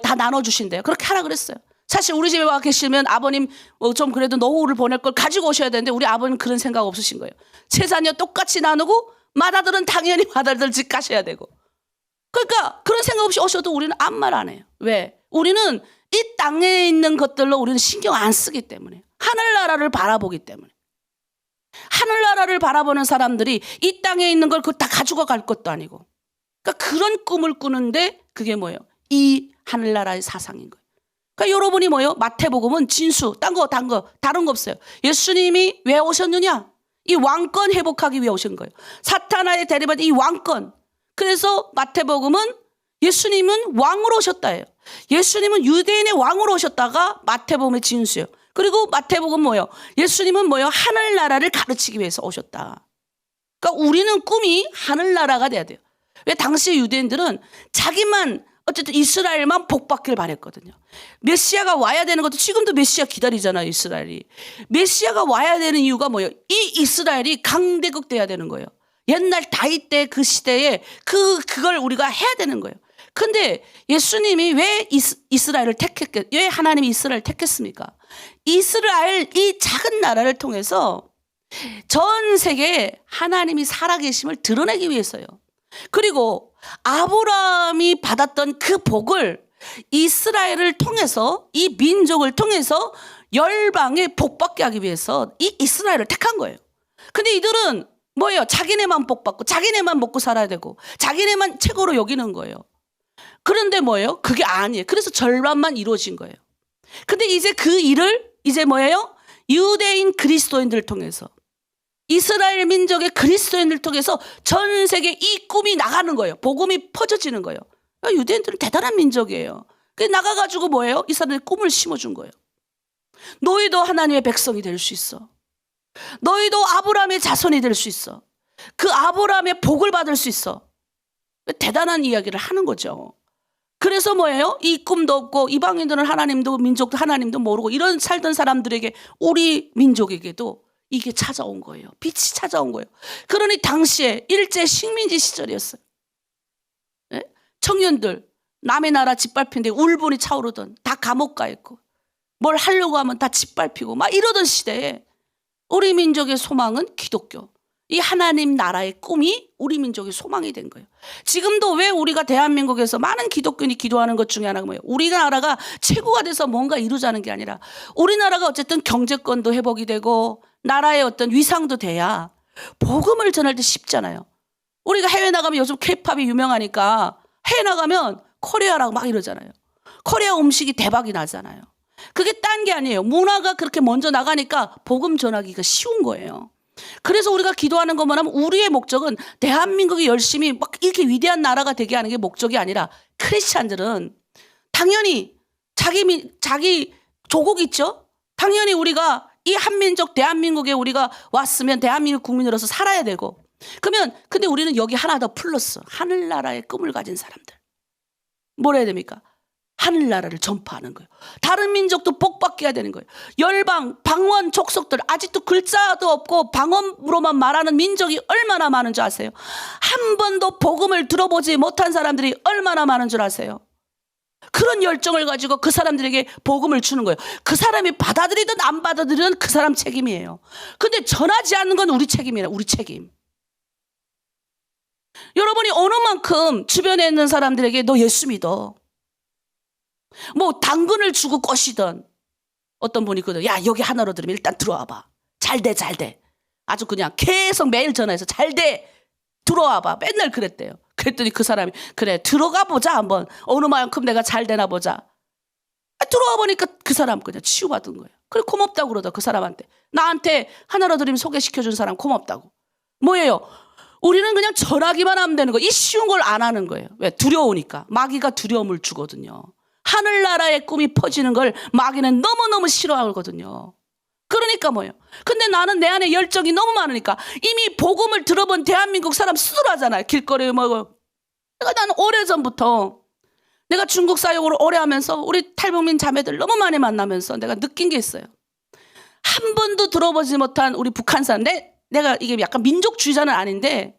다 나눠주신대요. 그렇게 하라 그랬어요. 사실 우리 집에 와 계시면 아버님 좀 그래도 노후를 보낼 걸 가지고 오셔야 되는데 우리 아버님 그런 생각 없으신 거예요. 세 자녀 똑같이 나누고 맏아들은 당연히 맏아들 집 가셔야 되고 그러니까 그런 생각 없이 오셔도 우리는 아무 말 안 해요. 왜? 우리는 이 땅에 있는 것들로 우리는 신경 안 쓰기 때문에 하늘나라를 바라보기 때문에 하늘나라를 바라보는 사람들이 이 땅에 있는 걸 그거 다 가지고 갈 것도 아니고 그러니까 그런 꿈을 꾸는데 그게 뭐예요? 이 하늘나라의 사상인 거예요. 그러니까 여러분이 뭐예요? 마태복음은 진수, 다른 거 없어요. 예수님이 왜 오셨느냐? 이 왕권 회복하기 위해 오신 거예요. 사탄아의 대리받은 이 왕권. 그래서 마태복음은 예수님은 왕으로 오셨다예요. 예수님은 유대인의 왕으로 오셨다가 마태복음의 진수예요. 그리고 마태복음 뭐예요? 예수님은 뭐예요? 하늘나라를 가르치기 위해서 오셨다. 그러니까 우리는 꿈이 하늘나라가 돼야 돼요. 왜 당시 유대인들은 자기만 어쨌든 이스라엘만 복받기를 바랬거든요. 메시아가 와야 되는 것도 지금도 메시아 기다리잖아요. 이스라엘이. 메시아가 와야 되는 이유가 뭐예요? 이 이스라엘이 강대국 돼야 되는 거예요. 옛날 다윗 때 그 시대에 그걸 우리가 해야 되는 거예요. 근데 예수님이 왜 이스라엘을 왜 하나님이 이스라엘을 택했습니까? 이스라엘 이 작은 나라를 통해서 전 세계에 하나님이 살아계심을 드러내기 위해서요. 그리고 아브라함이 받았던 그 복을 이스라엘을 통해서 이 민족을 통해서 열방에 복받게 하기 위해서 이 이스라엘을 택한 거예요. 근데 이들은 뭐예요? 자기네만 복받고 자기네만 먹고 살아야 되고 자기네만 최고로 여기는 거예요. 그런데 뭐예요? 그게 아니에요. 그래서 절반만 이루어진 거예요. 근데 이제 그 일을 이제 뭐예요? 유대인 그리스도인들을 통해서 이스라엘 민족의 그리스도인들을 통해서 전 세계 이 꿈이 나가는 거예요. 복음이 퍼져지는 거예요. 그러니까 유대인들은 대단한 민족이에요. 그게 나가가지고 뭐예요? 이스라엘의 꿈을 심어준 거예요. 너희도 하나님의 백성이 될 수 있어. 너희도 아브라함의 자손이 될 수 있어. 그 아브라함의 복을 받을 수 있어. 대단한 이야기를 하는 거죠. 그래서 뭐예요? 이 꿈도 없고 이방인들은 하나님도 민족도 하나님도 모르고 이런 살던 사람들에게 우리 민족에게도 이게 찾아온 거예요. 빛이 찾아온 거예요. 그러니 당시에 일제 식민지 시절이었어요. 네? 청년들 남의 나라 짓밟힌데 울분이 차오르던 다 감옥 가 있고 뭘 하려고 하면 다 짓밟히고 막 이러던 시대에 우리 민족의 소망은 기독교. 이 하나님 나라의 꿈이 우리 민족의 소망이 된 거예요. 지금도 왜 우리가 대한민국에서 많은 기독교인이 기도하는 것 중에 하나가 뭐예요? 우리나라가 최고가 돼서 뭔가 이루자는 게 아니라 우리나라가 어쨌든 경제권도 회복이 되고 나라의 어떤 위상도 돼야 복음을 전할 때 쉽잖아요. 우리가 해외 나가면 요즘 K-팝이 유명하니까 해외 나가면 코리아라고 막 이러잖아요. 코리아 음식이 대박이 나잖아요. 그게 딴 게 아니에요. 문화가 그렇게 먼저 나가니까 복음 전하기가 쉬운 거예요. 그래서 우리가 기도하는 것만 하면 우리의 목적은 대한민국이 열심히 막 이렇게 위대한 나라가 되게 하는 게 목적이 아니라 크리스찬들은 당연히 자기 조국 있죠? 당연히 우리가 이 한민족 대한민국에 우리가 왔으면 대한민국 국민으로서 살아야 되고 그러면 근데 우리는 여기 하나 더 플러스 하늘나라의 꿈을 가진 사람들 뭘 해야 됩니까? 하늘나라를 전파하는 거예요. 다른 민족도 복받게 해야 되는 거예요. 열방, 방언, 족속들 아직도 글자도 없고 방언으로만 말하는 민족이 얼마나 많은 줄 아세요? 한 번도 복음을 들어보지 못한 사람들이 얼마나 많은 줄 아세요? 그런 열정을 가지고 그 사람들에게 복음을 주는 거예요. 그 사람이 받아들이든 안 받아들이든 그 사람 책임이에요. 근데 전하지 않는 건 우리 책임이에요. 우리 책임. 여러분이 어느 만큼 주변에 있는 사람들에게 너 예수 믿어. 뭐 당근을 주고 꼬시던 어떤 분이 있거든. 야 여기 하나로 들으면 일단 들어와 봐. 잘 돼 잘 돼. 아주 그냥 계속 매일 전화해서 잘 돼. 들어와 봐. 맨날 그랬대요. 그랬더니 그 사람이 그래 들어가 보자 한번. 어느 만큼 내가 잘 되나 보자. 들어와 보니까 그 사람 그냥 치유받은 거예요. 그래 고맙다고 그러다 그 사람한테. 나한테 하나로 들으면 소개시켜준 사람 고맙다고. 뭐예요? 우리는 그냥 전하기만 하면 되는 거예요. 이 쉬운 걸 안 하는 거예요. 왜? 두려우니까. 마귀가 두려움을 주거든요. 하늘나라의 꿈이 퍼지는 걸 마귀는 너무너무 싫어하거든요. 그러니까 뭐예요? 근데 나는 내 안에 열정이 너무 많으니까 이미 복음을 들어본 대한민국 사람 수두라잖아요. 길거리에 뭐. 그러니까 나는 오래전부터 내가 중국 사역을 오래 하면서 우리 탈북민 자매들 너무 많이 만나면서 내가 느낀 게 있어요. 한 번도 들어보지 못한 우리 북한 사람. 내가 이게 약간 민족주의자는 아닌데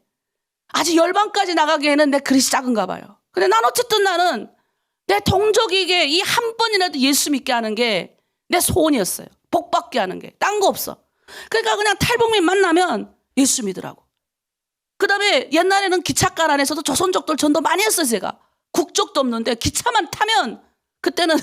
아직 열방까지 나가기에는 내 그릇이 작은가 봐요. 근데 난 어쨌든 나는 내 동족에게 이 한 번이라도 예수 믿게 하는 게 내 소원이었어요. 복 받게 하는 게. 딴 거 없어. 그러니까 그냥 탈북민 만나면 예수 믿으라고. 그 다음에 옛날에는 기차간 안에서도 조선족들 전도 많이 했어요, 제가. 국적도 없는데 기차만 타면 그때는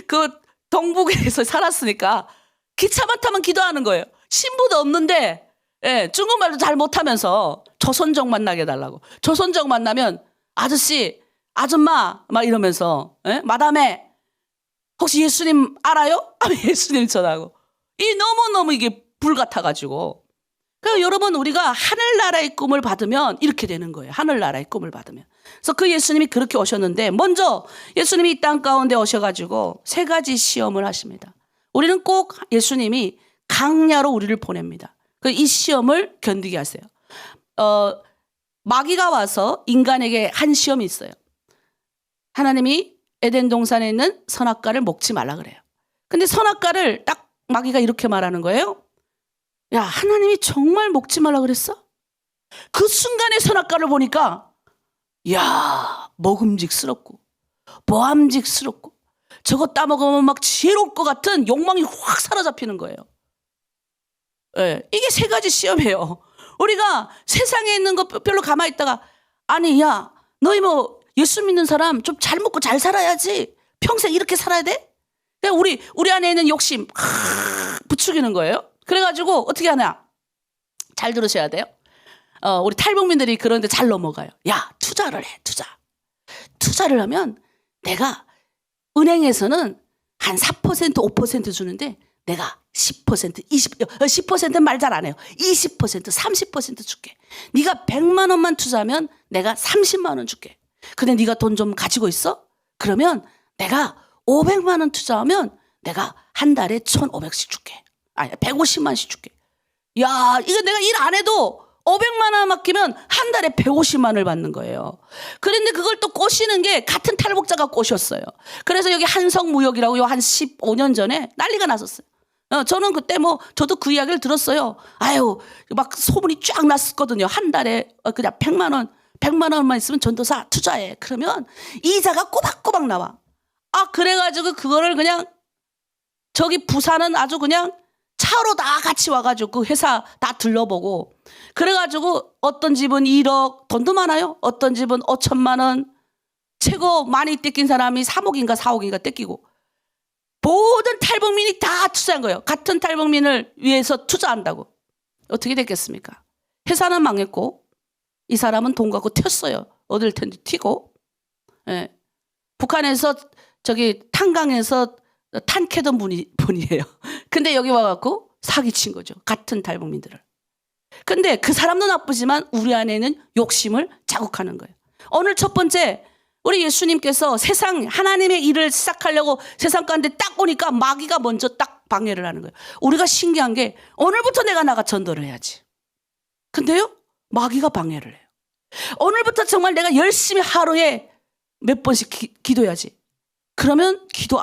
그 동북에서 살았으니까 기차만 타면 기도하는 거예요. 신부도 없는데 예, 중국말도 잘 못하면서 조선족 만나게 해달라고. 조선족 만나면 아저씨 아줌마 막 이러면서 에? 마담에 혹시 예수님 알아요? 예수님 전하고 이 너무너무 이게 불같아가지고 그래서 여러분 우리가 하늘나라의 꿈을 받으면 이렇게 되는 거예요. 하늘나라의 꿈을 받으면. 그래서 그 예수님이 그렇게 오셨는데 먼저 예수님이 이 땅 가운데 오셔가지고 세 가지 시험을 하십니다. 우리는 꼭 예수님이 강야로 우리를 보냅니다. 이 시험을 견디게 하세요. 마귀가 와서 인간에게 한 시험이 있어요. 하나님이 에덴 동산에 있는 선악과를 먹지 말라 그래요. 근데 선악과를 딱 마귀가 이렇게 말하는 거예요. 야, 하나님이 정말 먹지 말라 그랬어? 그 순간에 선악과를 보니까 야, 먹음직스럽고 보암직스럽고 저거 따먹으면 막 지혜로울 것 같은 욕망이 확 사로잡히는 거예요. 네, 이게 세 가지 시험이에요. 우리가 세상에 있는 거 별로 가만히 있다가 아니 야 너희 뭐 예수 믿는 사람 좀 잘 먹고 잘 살아야지 평생 이렇게 살아야 돼? 우리 안에 있는 욕심 부추기는 거예요. 그래가지고 어떻게 하냐? 잘 들으셔야 돼요. 우리 탈북민들이 그런데 잘 넘어가요. 야 투자를 해. 투자를 하면 내가 은행에서는 한 4% 5% 주는데 내가 10% 10%는 말 잘 안 해요. 20% 30% 줄게. 네가 100만 원만 투자하면 내가 30만 원 줄게. 근데 네가 돈 좀 가지고 있어? 그러면 내가 500만 원 투자하면 내가 한 달에 1,500씩 줄게. 아니 150만씩 줄게. 야 이거 내가 일 안 해도 500만 원 맡기면 한 달에 150만 원을 받는 거예요. 그런데 그걸 또 꼬시는 게 같은 탈북자가 꼬셨어요. 그래서 여기 한성무역이라고 한 15년 전에 난리가 났었어요. 저는 그때 저도 그 이야기를 들었어요. 아유, 막 소문이 쫙 났었거든요. 한 달에 그냥 100만 원만 있으면 전도사 투자해. 그러면 이자가 꼬박꼬박 나와. 그래가지고 그거를 그냥 저기 부산은 아주 그냥 차로 다 같이 와가지고 그 회사 다 들러보고 그래가지고 어떤 집은 1억 돈도 많아요. 어떤 집은 5천만 원 최고 많이 떼낀 사람이 3억인가 4억인가 떼끼고 모든 탈북민이 다 투자한 거예요. 같은 탈북민을 위해서 투자한다고. 어떻게 됐겠습니까? 회사는 망했고 이 사람은 돈 갖고 튀었어요. 어딜 텐데 튀고. 예. 북한에서 저기 탄강에서 탄 캐던 분이에요. 근데 여기 와갖고 사기친 거죠. 같은 탈북민들을. 근데 그 사람도 나쁘지만 우리 안에는 욕심을 자극하는 거예요. 오늘 첫 번째 우리 예수님께서 세상 하나님의 일을 시작하려고 세상 가운데 딱 오니까 마귀가 먼저 딱 방해를 하는 거예요. 우리가 신기한 게 오늘부터 내가 나가 전도를 해야지. 근데요 마귀가 방해를 해요. 오늘부터 정말 내가 열심히 하루에 몇 번씩 기도해야지. 그러면 기도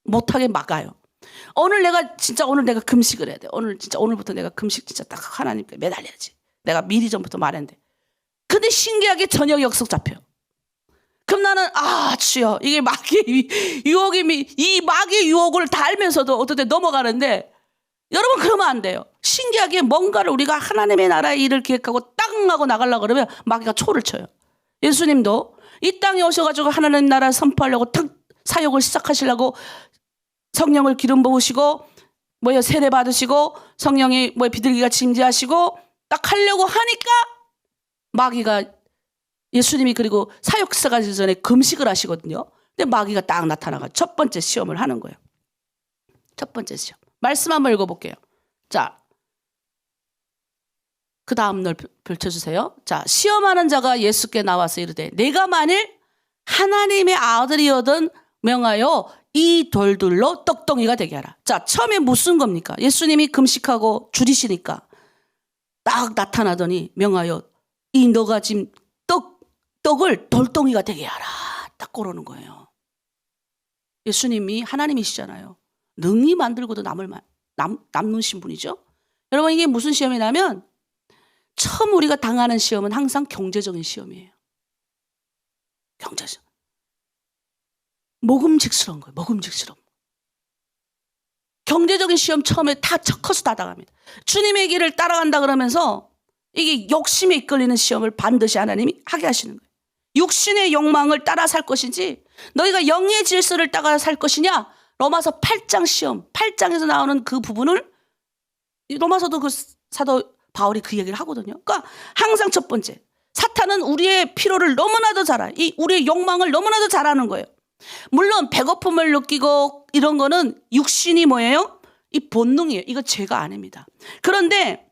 못하게 막아요. 오늘 내가 금식을 해야 돼. 오늘부터 내가 금식 진짜 딱 하나님께 매달려야지. 내가 미리 전부터 말했는데. 근데 신기하게 저녁 약속 잡혀요. 그럼 나는 주여 이게 마귀의 유혹이 이 마귀의 유혹을 다 알면서도 어떨 때 넘어가는데 여러분 그러면 안 돼요. 신기하게 뭔가를 우리가 하나님의 나라의 일을 기획하고 땅 하고 나가려고 그러면 마귀가 초를 쳐요. 예수님도 이 땅에 오셔가지고 하나님 나라를 선포하려고 탁 사역을 시작하시려고 성령을 기름 부으시고 세례 받으시고 성령이 비둘기가 징재하시고 딱 하려고 하니까 마귀가 예수님이 그리고 사역 시작하기 전에 금식을 하시거든요. 근데 마귀가 딱 나타나가 첫 번째 시험을 하는 거예요. 첫 번째 시험. 말씀 한번 읽어볼게요. 자, 그 다음 날 펼쳐주세요. 자, 시험하는 자가 예수께 나와서 이르되 내가 만일 하나님의 아들이거든 명하여 이 돌들로 떡덩이가 되게 하라. 자, 처음에 무슨 겁니까? 예수님이 금식하고 줄이시니까 딱 나타나더니 명하여 이 너가 지금 떡을 돌덩이가 되게 하라. 딱 그러는 거예요. 예수님이 하나님이시잖아요. 능히 만들고도 남누신 분이죠. 여러분 이게 무슨 시험이냐면 처음 우리가 당하는 시험은 항상 경제적인 시험이에요. 경제적. 먹음직스러운 거예요. 먹음직스러운. 경제적인 시험 처음에 다 척커서 다 당합니다. 주님의 길을 따라간다 그러면서 이게 욕심에 이끌리는 시험을 반드시 하나님이 하게 하시는 거예요. 육신의 욕망을 따라 살 것인지 너희가 영의 질서를 따라 살 것이냐. 로마서 8장 시험 8장에서 나오는 그 부분을 로마서도 그 사도 바울이 그 얘기를 하거든요. 그러니까 항상 첫 번째 사탄은 우리의 피로를 너무나도 잘 알아요. 우리의 욕망을 너무나도 잘 아는 거예요. 물론 배고픔을 느끼고 이런 거는 육신이 뭐예요? 이 본능이에요. 이거 죄가 아닙니다. 그런데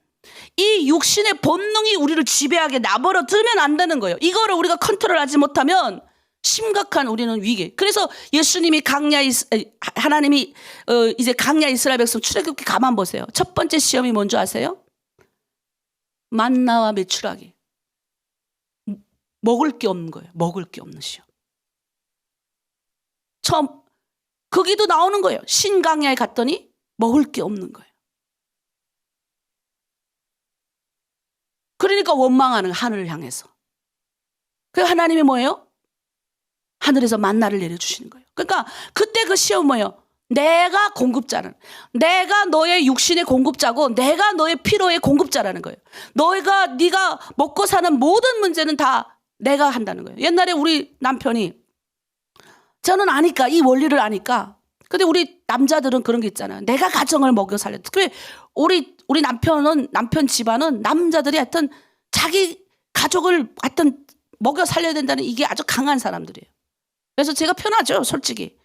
이 육신의 본능이 우리를 지배하게 내버려 두면 안 되는 거예요. 이거를 우리가 컨트롤하지 못하면 심각한 우리는 위기. 그래서 예수님이 하나님이 이제 강야 이스라엘 백성 출애굽기 가만 보세요. 첫 번째 시험이 뭔지 아세요? 만나와 메추라기. 먹을 게 없는 거예요. 먹을 게 없는 시험. 처음 거기도 나오는 거예요. 신강야에 갔더니 먹을 게 없는 거예요. 그러니까 원망하는 하늘을 향해서. 그 하나님이 뭐예요? 하늘에서 만나를 내려주시는 거예요. 그러니까 그때 그 시험은 뭐예요? 내가 공급자는, 내가 너의 육신의 공급자고 내가 너의 피로의 공급자라는 거예요. 네가 먹고 사는 모든 문제는 다 내가 한다는 거예요. 옛날에 우리 남편이, 저는 아니까, 이 원리를 아니까. 근데 우리 남자들은 그런 게 있잖아요. 내가 가정을 먹여 살려. 특히 우리 남편 집안은 남자들이 하여튼 자기 가족을 하여튼 먹여 살려야 된다는 이게 아주 강한 사람들이에요. 그래서 제가 편하죠, 솔직히.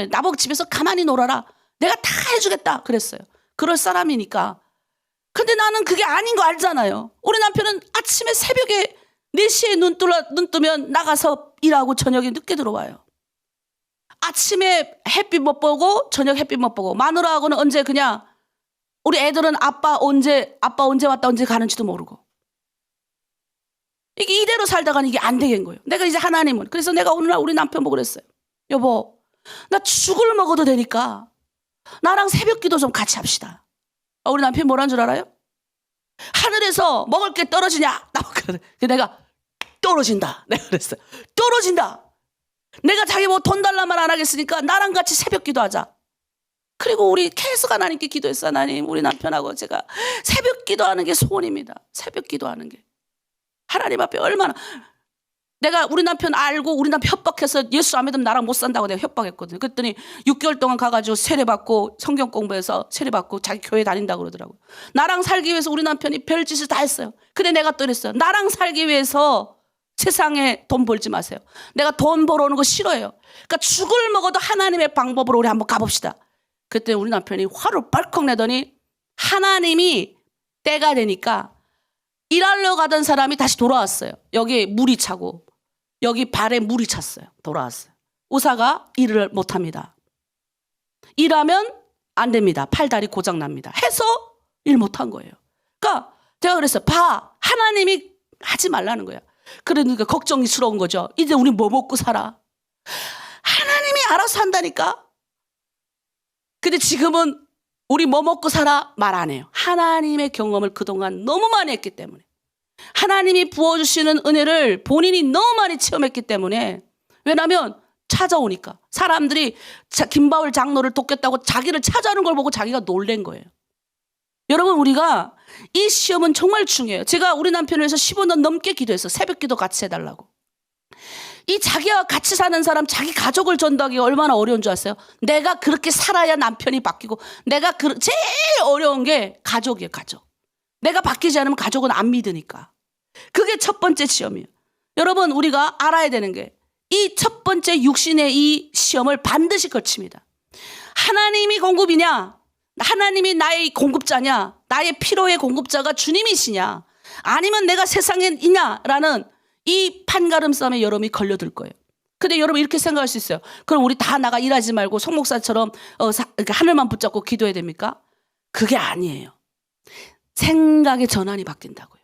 나보고 집에서 가만히 놀아라. 내가 다 해주겠다. 그랬어요. 그럴 사람이니까. 근데 나는 그게 아닌 거 알잖아요. 우리 남편은 아침에 새벽에 4시에 눈 뜨면 나가서 일하고 저녁에 늦게 들어와요. 아침에 햇빛 못 보고 저녁 햇빛 못 보고, 마누라하고는 언제 그냥, 우리 애들은 아빠 언제 왔다 언제 가는지도 모르고. 이게 이대로 살다가는 이게 안 되겠는 거예요. 내가 이제 하나님은. 그래서 내가 오늘날 우리 남편 보고 그랬어요. 여보, 나 죽을 먹어도 되니까 나랑 새벽 기도 좀 같이 합시다. 우리 남편이 뭐라는 줄 알아요? 하늘에서 먹을 게 떨어지냐? 내가 떨어진다. 내가 그랬어요. 떨어진다. 내가 자기 뭐 돈 달란 말 안 하겠으니까 나랑 같이 새벽 기도하자. 그리고 우리 계속 하나님께 기도했어. 하나님, 우리 남편하고 제가 새벽 기도하는 게 소원입니다. 새벽 기도하는 게. 하나님 앞에 얼마나. 내가 우리 남편 알고 우리 남편 협박해서 예수 안 믿으면 나랑 못 산다고 내가 협박했거든요. 그랬더니 6개월 동안 가가지고 세례받고 성경 공부해서 세례받고 자기 교회 다닌다고 그러더라고요. 나랑 살기 위해서 우리 남편이 별짓을 다 했어요. 근데 내가 또 이랬어요. 나랑 살기 위해서 세상에 돈 벌지 마세요. 내가 돈 벌어오는 거 싫어해요. 그러니까 죽을 먹어도 하나님의 방법으로 우리 한번 가봅시다. 그때 우리 남편이 화를 뻘컥 내더니 하나님이 때가 되니까 일하러 가던 사람이 다시 돌아왔어요. 여기 물이 차고 여기 발에 물이 찼어요. 돌아왔어요. 의사가 일을 못합니다. 일하면 안 됩니다. 팔다리 고장납니다. 해서 일 못한 거예요. 그러니까 제가 그랬어요. 봐, 하나님이 하지 말라는 거야. 그러니까 걱정스러운 거죠. 이제 우리 뭐 먹고 살아? 하나님이 알아서 한다니까. 근데 지금은 우리 뭐 먹고 살아? 말 안 해요. 하나님의 경험을 그동안 너무 많이 했기 때문에, 하나님이 부어주시는 은혜를 본인이 너무 많이 체험했기 때문에. 왜냐하면 찾아오니까 사람들이 김바울 장로를 돕겠다고 자기를 찾아오는 걸 보고 자기가 놀란 거예요. 여러분, 우리가 이 시험은 정말 중요해요. 제가 우리 남편을 위해서 15년 넘게 기도했어요. 새벽 기도 같이 해달라고. 이 자기와 같이 사는 사람, 자기 가족을 전도하기가 얼마나 어려운 줄 아세요? 내가 그렇게 살아야 남편이 바뀌고, 내가 제일 어려운 게 가족이에요. 가족. 내가 바뀌지 않으면 가족은 안 믿으니까. 그게 첫 번째 시험이에요. 여러분, 우리가 알아야 되는 게, 이 첫 번째 육신의 이 시험을 반드시 거칩니다. 하나님이 공급이냐? 하나님이 나의 공급자냐? 나의 피로의 공급자가 주님이시냐? 아니면 내가 세상에 있냐라는 이 판가름 싸움에 여러분이 걸려들 거예요. 근데 여러분 이렇게 생각할 수 있어요. 그럼 우리 다 나가 일하지 말고 송 목사처럼 하늘만 붙잡고 기도해야 됩니까? 그게 아니에요. 생각의 전환이 바뀐다고요.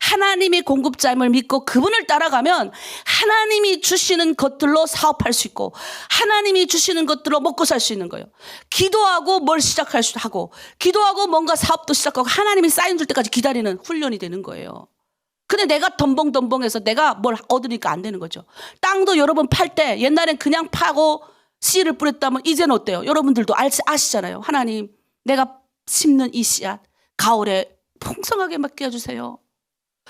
하나님의 공급자임을 믿고 그분을 따라가면 하나님이 주시는 것들로 사업할 수 있고, 하나님이 주시는 것들로 먹고 살 수 있는 거예요. 기도하고 뭘 시작할 수 하고, 기도하고 뭔가 사업도 시작하고, 하나님이 사인 줄 때까지 기다리는 훈련이 되는 거예요. 근데 내가 덤벙덤벙해서 내가 뭘 얻으니까 안 되는 거죠. 땅도 여러분 팔 때 옛날엔 그냥 파고 씨를 뿌렸다면 이제는 어때요? 여러분들도 아시잖아요. 하나님, 내가 심는 이 씨앗 가을에 풍성하게 맡겨주세요.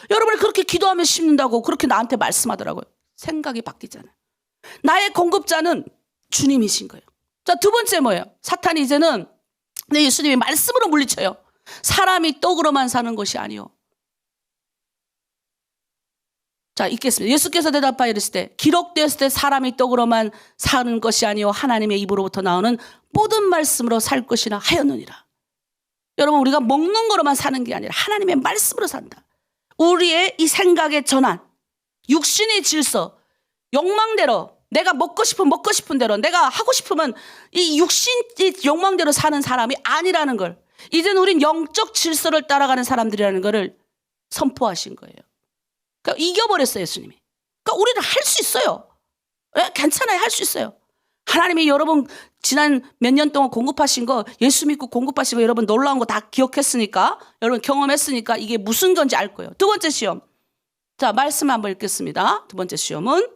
여러분이 그렇게 기도하면 심는다고 그렇게 나한테 말씀하더라고요. 생각이 바뀌잖아요. 나의 공급자는 주님이신 거예요. 자, 두 번째 뭐예요? 사탄이 이제는 예수님이 말씀으로 물리쳐요. 사람이 떡으로만 사는 것이 아니요. 자, 읽겠습니다. 예수께서 대답하여 이르시되 기록되었을 때 사람이 떡으로만 사는 것이 아니요 하나님의 입으로부터 나오는 모든 말씀으로 살 것이라 하였느니라. 여러분, 우리가 먹는 거로만 사는 게 아니라 하나님의 말씀으로 산다. 우리의 이 생각의 전환, 육신의 질서, 욕망대로 내가 먹고 싶은 대로, 내가 하고 싶으면 이 육신의 욕망대로 사는 사람이 아니라는 걸, 이제는 우린 영적 질서를 따라가는 사람들이라는 것을 선포하신 거예요. 그러니까 이겨버렸어요, 예수님이. 그러니까 우리는 할 수 있어요. 괜찮아요, 할 수 있어요. 하나님이 여러분 지난 몇 년 동안 공급하신 거, 예수 믿고 공급하신 거 여러분 놀라운 거 다 기억했으니까, 여러분 경험했으니까 이게 무슨 건지 알 거예요. 두 번째 시험. 자, 말씀 한번 읽겠습니다. 두 번째 시험은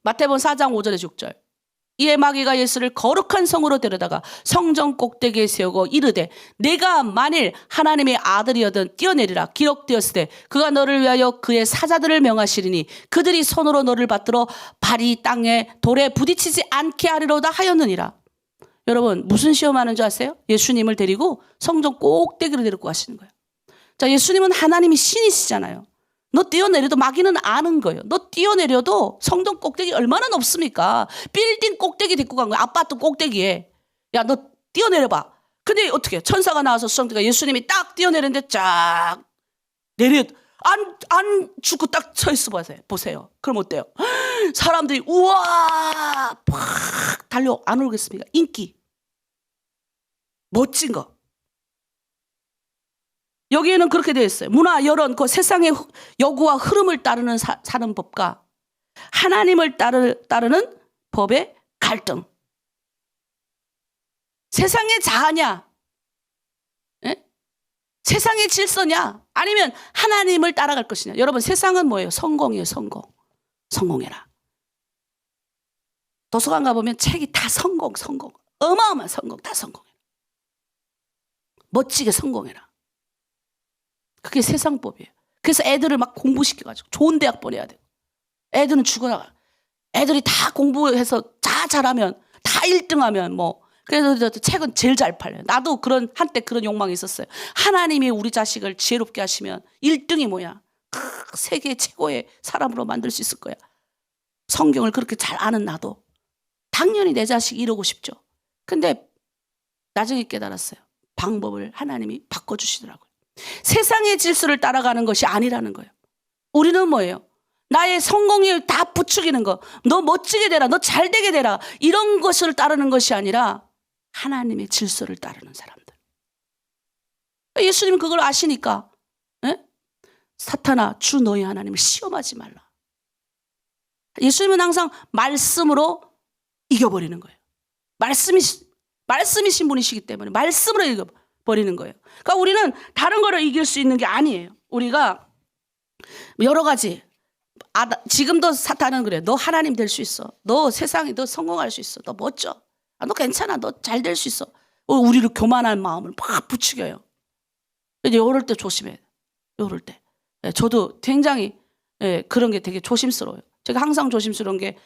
마태복음 4장 5절에 6절. 이에 마귀가 예수를 거룩한 성으로 데려다가 성전 꼭대기에 세우고 이르되 내가 만일 하나님의 아들이어든 뛰어내리라. 기록되었으되 그가 너를 위하여 그의 사자들을 명하시리니 그들이 손으로 너를 받들어 발이 땅에 돌에 부딪히지 않게 하리로다 하였느니라. 여러분, 무슨 시험하는 줄 아세요? 예수님을 데리고 성전 꼭대기로 데리고 가시는 거예요. 자, 예수님은 하나님이 신이시잖아요. 너 뛰어내려도, 마귀는 아는 거예요. 너 뛰어내려도 성전 꼭대기 얼마나 높습니까? 빌딩 꼭대기 데리고 간 거야. 아파트 꼭대기에. 야, 너 뛰어내려봐. 근데 어떻게 천사가 나와서 수정대가 예수님이 딱 뛰어내렸는데 쫙 내려, 안 죽고 딱 서 있어 보세요. 그럼 어때요? 사람들이 우와 팍 달려 안 오겠습니까? 인기, 멋진 거. 여기에는 그렇게 되어 있어요. 문화, 여론, 그 세상의 여구와 흐름을 따르는 사는 법과 하나님을 따르는 법의 갈등. 세상의 자아냐? 예? 세상의 질서냐? 아니면 하나님을 따라갈 것이냐? 여러분, 세상은 뭐예요? 성공이에요, 성공. 성공해라. 도서관 가보면 책이 다 성공. 어마어마한 성공, 다 성공해라. 멋지게 성공해라. 그게 세상법이에요. 그래서 애들을 막 공부시켜가지고 좋은 대학 보내야 돼요. 애들은 죽어나가. 애들이 다 공부해서 다 잘하면, 다 1등하면 뭐. 그래서 책은 제일 잘 팔려요. 나도 한때 그런 욕망이 있었어요. 하나님이 우리 자식을 지혜롭게 하시면 1등이 뭐야? 세계 최고의 사람으로 만들 수 있을 거야. 성경을 그렇게 잘 아는 나도 당연히 내 자식이 이러고 싶죠. 근데 나중에 깨달았어요. 방법을 하나님이 바꿔주시더라고요. 세상의 질서를 따라가는 것이 아니라는 거예요. 우리는 뭐예요? 나의 성공을 다 부추기는 거, 너 멋지게 되라, 너 잘되게 되라, 이런 것을 따르는 것이 아니라 하나님의 질서를 따르는 사람들. 예수님은 그걸 아시니까 사탄아, 주 너희 하나님을 시험하지 말라. 예수님은 항상 말씀으로 이겨버리는 거예요. 말씀이신 분이시기 때문에 말씀으로 이겨버리는 거예요. 그러니까 우리는 다른 거를 이길 수 있는 게 아니에요. 우리가 여러 가지, 지금도 사탄은 그래. 너 하나님 될 수 있어. 너 세상에 너 성공할 수 있어. 너 멋져. 너 괜찮아. 너 잘 될 수 있어. 우리를 교만한 마음을 막 부추겨요. 이제 이럴 때 조심해요. 이럴 때. 저도 굉장히 그런 게 되게 조심스러워요. 제가 항상 조심스러운 게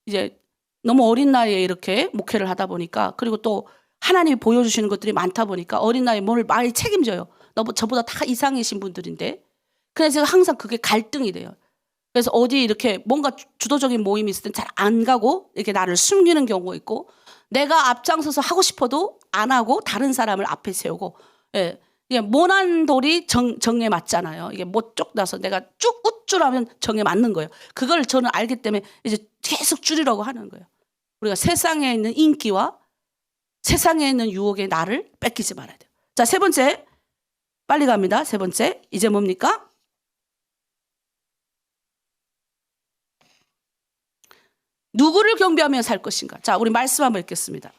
이제 너무 어린 나이에 이렇게 목회를 하다 보니까, 그리고 또 하나님이 보여주시는 것들이 많다 보니까 어린 나이에 뭘 많이 책임져요. 저보다 다 이상이신 분들인데. 그래서 제가 항상 그게 갈등이 돼요. 그래서 어디 이렇게 뭔가 주도적인 모임이 있을 땐 잘 안 가고 이렇게 나를 숨기는 경우가 있고, 내가 앞장서서 하고 싶어도 안 하고 다른 사람을 앞에 세우고, 이게 모난 돌이 정에 맞잖아요. 이게 못 쫓나서 내가 쭉 우쭐하면 정에 맞는 거예요. 그걸 저는 알기 때문에 이제 계속 줄이려고 하는 거예요. 우리가 세상에 있는 인기와 세상에 있는 유혹의 나를 뺏기지 말아야 돼요. 자, 세 번째, 빨리 갑니다. 세 번째, 이제 뭡니까? 누구를 경배하며 살 것인가? 자, 우리 말씀 한번 읽겠습니다.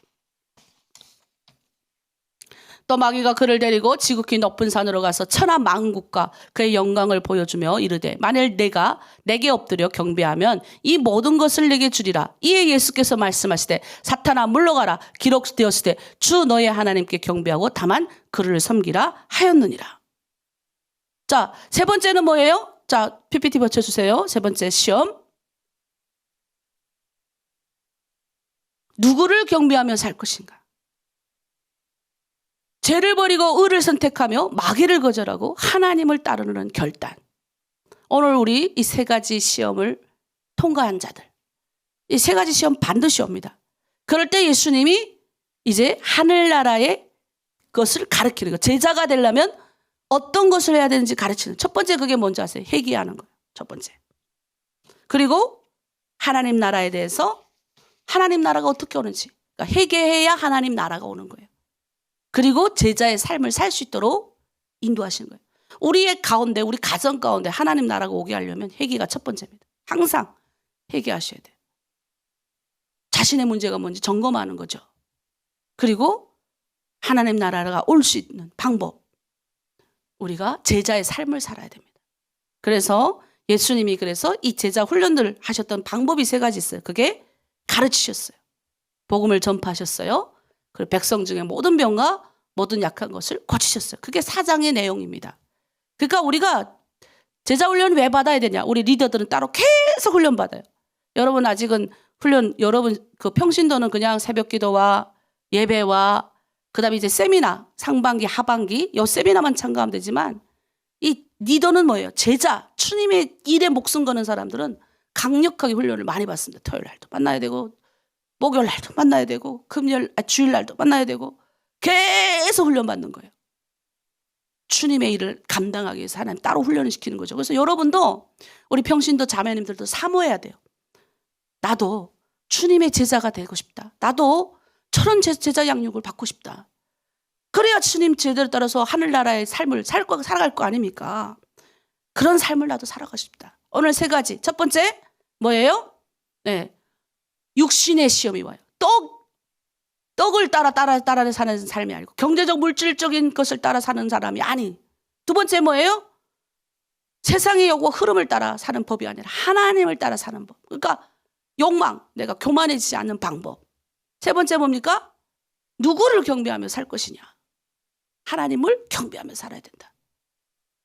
또 마귀가 그를 데리고 지극히 높은 산으로 가서 천하 만국과 그의 영광을 보여주며 이르되 만일 내가 내게 엎드려 경배하면 이 모든 것을 내게 주리라. 이에 예수께서 말씀하시되 사탄아 물러가라. 기록되었으되 주 너의 하나님께 경배하고 다만 그를 섬기라 하였느니라. 자, 세 번째는 뭐예요? 자, PPT 붙여주세요. 세 번째 시험. 누구를 경배하며 살 것인가? 죄를 버리고 의를 선택하며 마귀를 거절하고 하나님을 따르는 결단. 오늘 우리 이 세 가지 시험을 통과한 자들, 이 세 가지 시험 반드시 옵니다. 그럴 때 예수님이 이제 하늘나라의 것을 가르치는 거. 제자가 되려면 어떤 것을 해야 되는지 가르치는. 첫 번째 그게 뭔지 아세요? 회개하는 거예요. 첫 번째. 그리고 하나님 나라에 대해서 하나님 나라가 어떻게 오는지. 그러니까 회개해야 하나님 나라가 오는 거예요. 그리고 제자의 삶을 살 수 있도록 인도하시는 거예요. 우리의 가운데, 우리 가정 가운데 하나님 나라가 오게 하려면 회개가 첫 번째입니다. 항상 회개하셔야 돼요. 자신의 문제가 뭔지 점검하는 거죠. 그리고 하나님 나라가 올 수 있는 방법. 우리가 제자의 삶을 살아야 됩니다. 그래서 예수님이 그래서 이 제자 훈련들을 하셨던 방법이 3가지 있어요. 그게 가르치셨어요. 복음을 전파하셨어요. 그리고 백성 중에 모든 병과 모든 약한 것을 고치셨어요. 그게 4장의 내용입니다. 그러니까 우리가 제자 훈련 왜 받아야 되냐? 우리 리더들은 따로 계속 훈련 받아요. 여러분 아직은 훈련, 여러분 그 평신도는 그냥 새벽 기도와 예배와 그다음에 이제 세미나 상반기 하반기 요 세미나만 참가하면 되지만 이 리더는 뭐예요? 제자, 주님의 일에 목숨 거는 사람들은 강력하게 훈련을 많이 받습니다. 토요일 날도 만나야 되고 목요일 날도 만나야 되고 주일 날도 만나야 되고 계속 훈련 받는 거예요. 주님의 일을 감당하기 위해서 하나님 따로 훈련을 시키는 거죠. 그래서 여러분도 우리 평신도 자매님들도 사모해야 돼요. 나도 주님의 제자가 되고 싶다. 나도 저런 제자 양육을 받고 싶다. 그래야 주님 제대로 따라서 하늘나라의 삶을 살아갈 거 아닙니까? 그런 삶을 나도 살아가고 싶다. 오늘 3가지. 첫 번째 뭐예요? 네, 육신의 시험이 와요. 떡을 따라 사는 삶이 아니고 경제적 물질적인 것을 따라 사는 사람이 아니. 2번째 뭐예요? 세상의 요구 흐름을 따라 사는 법이 아니라 하나님을 따라 사는 법. 그러니까 욕망, 내가 교만해지지 않는 방법. 3번째 뭡니까? 누구를 경배하며 살 것이냐? 하나님을 경배하며 살아야 된다.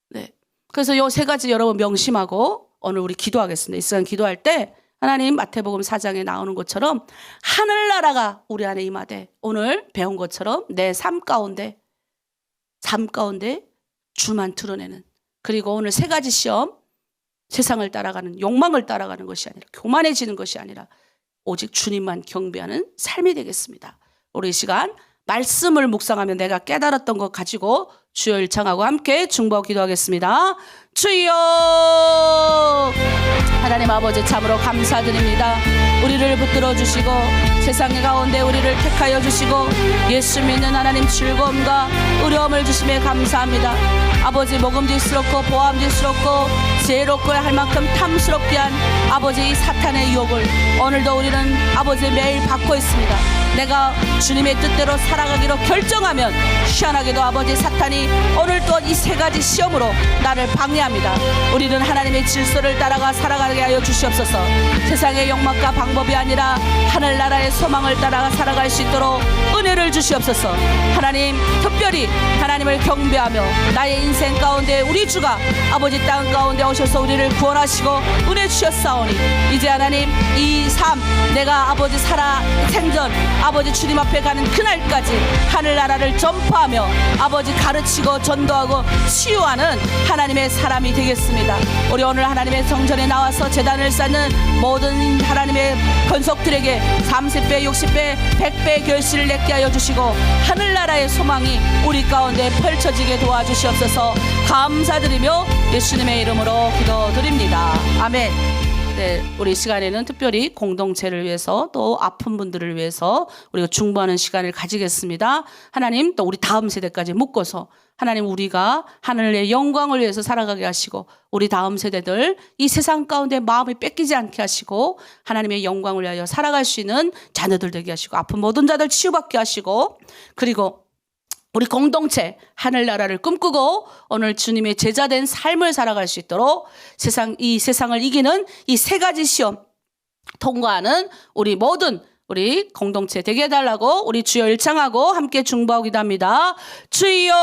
네. 그래서 요 3가지 여러분 명심하고 오늘 우리 기도하겠습니다. 이 시간 기도할 때 하나님 마태복음 4장에 나오는 것처럼 하늘나라가 우리 안에 임하되 오늘 배운 것처럼 내 삶 가운데 주만 드러내는, 그리고 오늘 3가지 시험, 세상을 따라가는 욕망을 따라가는 것이 아니라 교만해지는 것이 아니라 오직 주님만 경배하는 삶이 되겠습니다. 우리 이 시간 말씀을 묵상하며 내가 깨달았던 것 가지고 주여 일창하고 함께 중보하고 기도하겠습니다. 주여 하나님 아버지 참으로 감사드립니다. 우리를 붙들어 주시고 세상의 가운데 우리를 택하여 주시고 예수 믿는 하나님 즐거움과 의로움을 주심에 감사합니다. 아버지 먹음직스럽고 보암직스럽고 지혜롭고 할 만큼 탐스럽게 한 아버지 이 사탄의 유혹을 오늘도 우리는 아버지 매일 받고 있습니다. 내가 주님의 뜻대로 살아가기로 결정하면 희한하게도 아버지 사탄이 오늘 또 이 3가지 시험으로 나를 방해합니다. 우리는 하나님의 질서를 따라가 살아가게 하여 주시옵소서. 세상의 욕망과 방법이 아니라 하늘나라의 소망을 따라가 살아갈 수 있도록 은혜를 주시옵소서. 하나님 특별히 하나님을 경배하며 나의 인생 가운데 우리 주가 아버지 땅 가운데 오셔서 우리를 구원하시고 은혜 주셨사오니 이제 하나님 이 삶 내가 아버지 살아 생전 아버지 주님 앞에 가는 그날까지 하늘나라를 전파하며 아버지 가르치고 전도하고 치유하는 하나님의 사람이 되겠습니다. 우리 오늘 하나님의 성전에 나와서 제단을 쌓는 모든 하나님의 권속들에게 30배 60배 100배 결실을 맺게 하여 주시고 하늘나라의 소망이 우리 가운데 펼쳐지게 도와주시옵소서. 감사드리며 예수님의 이름으로 기도드립니다. 아멘. 네, 우리 시간에는 특별히 공동체를 위해서 또 아픈 분들을 위해서 우리가 중보하는 시간을 가지겠습니다. 하나님 또 우리 다음 세대까지 묶어서 하나님 우리가 하늘의 영광을 위해서 살아가게 하시고 우리 다음 세대들 이 세상 가운데 마음이 뺏기지 않게 하시고 하나님의 영광을 위하여 살아갈 수 있는 자녀들 되게 하시고 아픈 모든 자들 치유받게 하시고 그리고 우리 공동체 하늘나라를 꿈꾸고 오늘 주님의 제자된 삶을 살아갈 수 있도록 이 세상을 이기는 이 3가지 시험 통과하는 우리 모든 우리 공동체 되게 해달라고 우리 주여 일창하고 함께 중보하고 기도합니다. 주여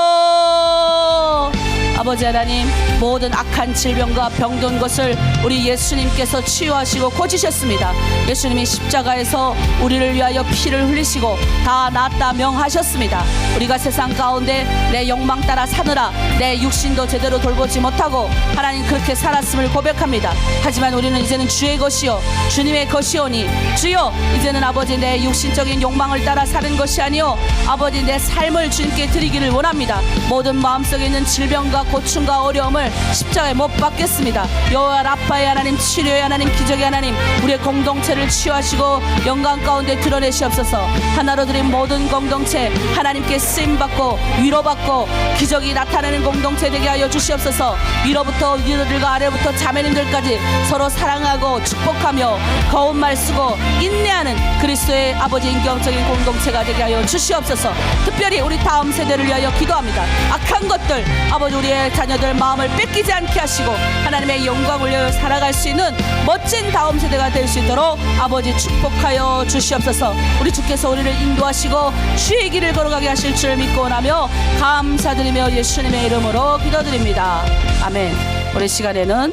아버지 하나님 모든 악한 질병과 병든 것을 우리 예수님께서 치유하시고 고치셨습니다. 예수님이 십자가에서 우리를 위하여 피를 흘리시고 다 낫다 명하셨습니다. 우리가 세상 가운데 내 욕망 따라 사느라 내 육신도 제대로 돌보지 못하고 하나님 그렇게 살았음을 고백합니다. 하지만 우리는 이제는 주의 것이요 주님의 것이오니 주여 이제는 아버지 내 육신적인 욕망을 따라 사는 것이 아니요 아버지 내 삶을 주님께 드리기를 원합니다. 모든 마음속에 있는 질병과 고충과 어려움을 십자가에 못 박겠습니다. 여호와 라파의 하나님, 치료의 하나님, 기적의 하나님, 우리의 공동체를 치유하시고 영광 가운데 드러내시옵소서. 하나로 드린 모든 공동체 하나님께 쓰임받고 위로받고 기적이 나타나는 공동체 되게 하여 주시옵소서. 위로부터 리더들과 아래부터 자매님들까지 서로 사랑하고 축복하며 거운 말 쓰고 인내하는 그리스도의 아버지 인격적인 공동체가 되게 하여 주시옵소서. 특별히 우리 다음 세대를 위하여 기도합니다. 악한 것들 아버지 우리의 자녀들 마음을 뺏기지 않게 하시고 하나님의 영광을 위하여 살아갈 수 있는 멋진 다음 세대가 될 수 있도록 아버지 축복하여 주시옵소서. 우리 주께서 우리를 인도하시고 주의 길을 걸어가게 하실 줄 믿고 나며 감사드리며 예수님의 이름으로 기도드립니다. 아멘. 우리 시간에는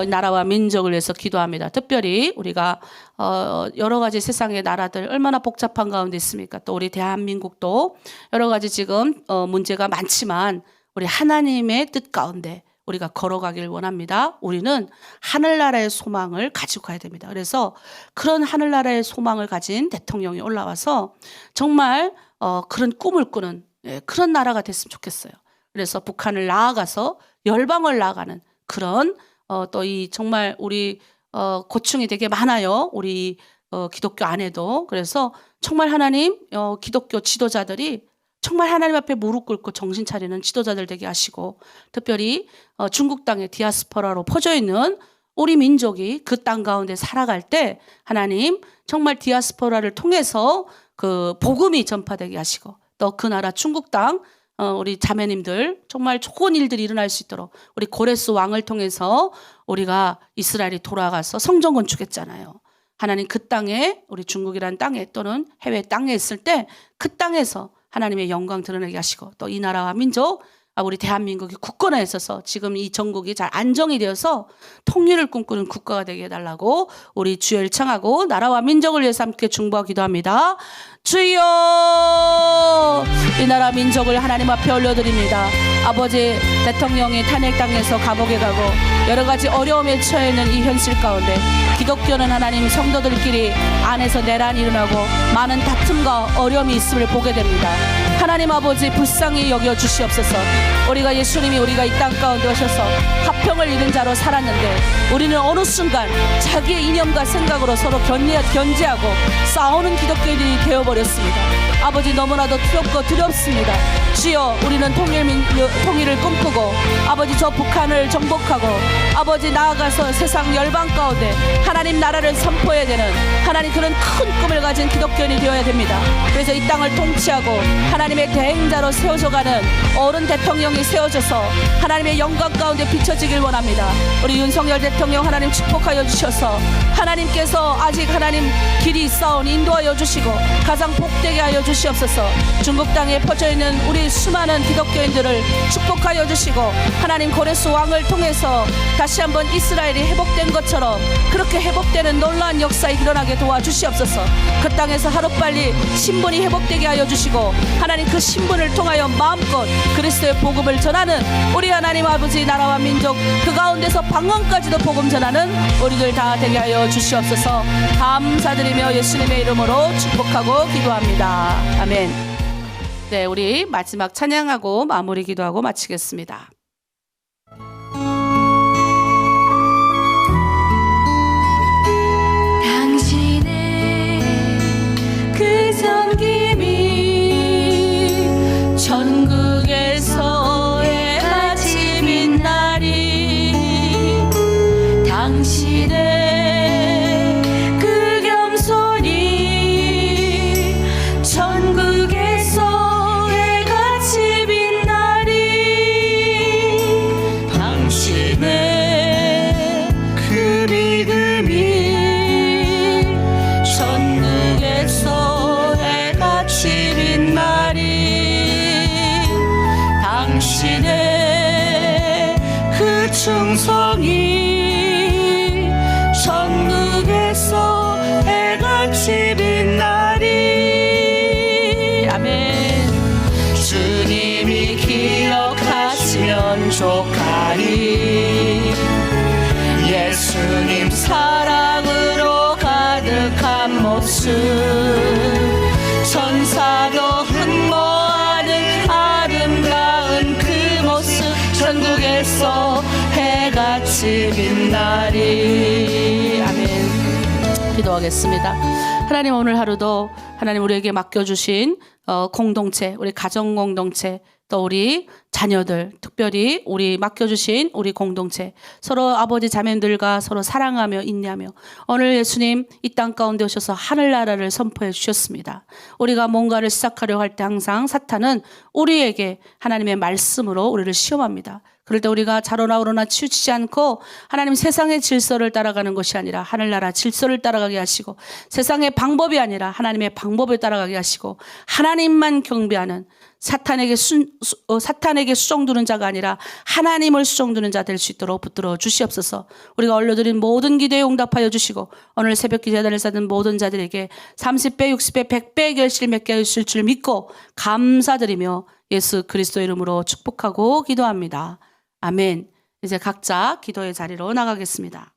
나라와 민족을 위해서 기도합니다. 특별히 우리가 여러 가지 세상의 나라들 얼마나 복잡한 가운데 있습니까? 또 우리 대한민국도 여러 가지 지금 문제가 많지만 우리 하나님의 뜻 가운데 우리가 걸어가길 원합니다. 우리는 하늘나라의 소망을 가지고 가야 됩니다. 그래서 그런 하늘나라의 소망을 가진 대통령이 올라와서 정말 그런 꿈을 꾸는 그런 나라가 됐으면 좋겠어요. 그래서 북한을 나아가서 열방을 나아가는 그런 또 이 정말 우리 고충이 되게 많아요. 우리 기독교 안에도. 그래서 정말 하나님 기독교 지도자들이 정말 하나님 앞에 무릎 꿇고 정신 차리는 지도자들 되게 하시고 특별히 중국 땅의 디아스포라로 퍼져 있는 우리 민족이 그 땅 가운데 살아갈 때 하나님 정말 디아스포라를 통해서 그 복음이 전파되게 하시고 또 그 나라 중국 땅 우리 자매님들 정말 좋은 일들이 일어날 수 있도록 우리 고레스 왕을 통해서 우리가 이스라엘이 돌아가서 성전 건축했잖아요. 하나님 그 땅에 우리 중국이라는 땅에 또는 해외 땅에 있을 때 그 땅에서 하나님의 영광 드러내게 하시고 또 이 나라와 민족 우리 대한민국이 국권에 있어서 지금 이 전국이 잘 안정이 되어서 통일을 꿈꾸는 국가가 되게 해달라고 우리 주여 청하고 나라와 민족을 위해서 함께 중보하고 기도합니다. 주여 이 나라 민족을 하나님 앞에 올려드립니다. 아버지 대통령이 탄핵 당해서 감옥에 가고 여러 가지 어려움에 처해 있는 이 현실 가운데 기독교는 하나님 성도들끼리 안에서 내란이 일어나고 많은 다툼과 어려움이 있음을 보게 됩니다. 하나님 아버지 불쌍히 여겨 주시옵소서. 우리가 예수님이 우리가 이 땅 가운데 오셔서 화평을 이룬 자로 살았는데 우리는 어느 순간 자기의 이념과 생각으로 서로 견제하고 싸우는 기독교인들이 되어버렸습니다. 아버지 너무나도 두렵고 두렵습니다. 주여 우리는 통일을 꿈꾸고 아버지 저 북한을 정복하고 아버지 나아가서 세상 열방 가운데 하나님 나라를 선포해야 되는 하나님 그런 큰 꿈을 가진 기독교인이 되어야 됩니다. 그래서 이 땅을 통치하고 하나님의 대행자로 세워져가는 어른 대통령이 세워져서 하나님의 영광 가운데 비춰지길 원합니다. 우리 윤석열 대통령 하나님 축복하여 주셔서 하나님께서 아직 하나님 길이 있사오니 인도하여 주시고 가장 복되게 하여 주시옵소서. 중국 땅에 퍼져 있는 우리 수많은 기독교인들을 축복하여 주시고 하나님 고레스 왕을 통해서 다시 한번 이스라엘이 회복된 것처럼 그렇게 회복되는 놀라운 역사에 일어나게 도와주시옵소서. 그 땅에서 하루빨리 신분이 회복되게 하여 주시고 하나님 그 신분을 통하여 마음껏 그리스도의 복음을 전하는 우리 하나님 아버지 나라와 민족 그 가운데서 방언까지도 복음 전하는 우리들 다 되게 하여 주시옵소서. 감사드리며 예수님의 이름으로 축복하고 기도합니다. 아멘. 네, 우리 마지막 찬양하고 마무리 기도하고 마치겠습니다. 당신의 그 섬김이 전국에서 해가 지민 날이 당신의 그 겸손이 전국에서 해가 지민 날이 당신의 그 믿음이 전국에서 해가 지민 날이 당신의 그 충성이 전국에서 해가 지민 날이 아멘. 주님이 기억하시면 족하리 예수님 사랑으로 가득한 모습 날이. 아멘. 기도하겠습니다. 하나님, 오늘 하루도 하나님 우리에게 맡겨주신 공동체, 우리 가정 공동체, 또 우리 자녀들, 특별히 우리 맡겨주신 우리 공동체, 서로 아버지 자매들과 서로 사랑하며 인내하며 오늘 예수님 이 땅 가운데 오셔서 하늘나라를 선포해 주셨습니다. 우리가 뭔가를 시작하려 할 때 항상 사탄은 우리에게 하나님의 말씀으로 우리를 시험합니다. 그럴 때 우리가 자로나 우로나 치우치지 않고 하나님 세상의 질서를 따라가는 것이 아니라 하늘나라 질서를 따라가게 하시고, 세상의 방법이 아니라 하나님의 방법을 따라가게 하시고, 하나님만 경배하는 사탄에게 수종두는 자가 아니라 하나님을 수종두는 자 될 수 있도록 붙들어 주시옵소서. 우리가 올려드린 모든 기도에 응답하여 주시고 오늘 새벽 기도단을 쌓는 모든 자들에게 30배, 60배, 100배 결실 맺게 하실 줄 믿고 감사드리며 예수 그리스도 이름으로 축복하고 기도합니다. 아멘. 이제 각자 기도의 자리로 나가겠습니다.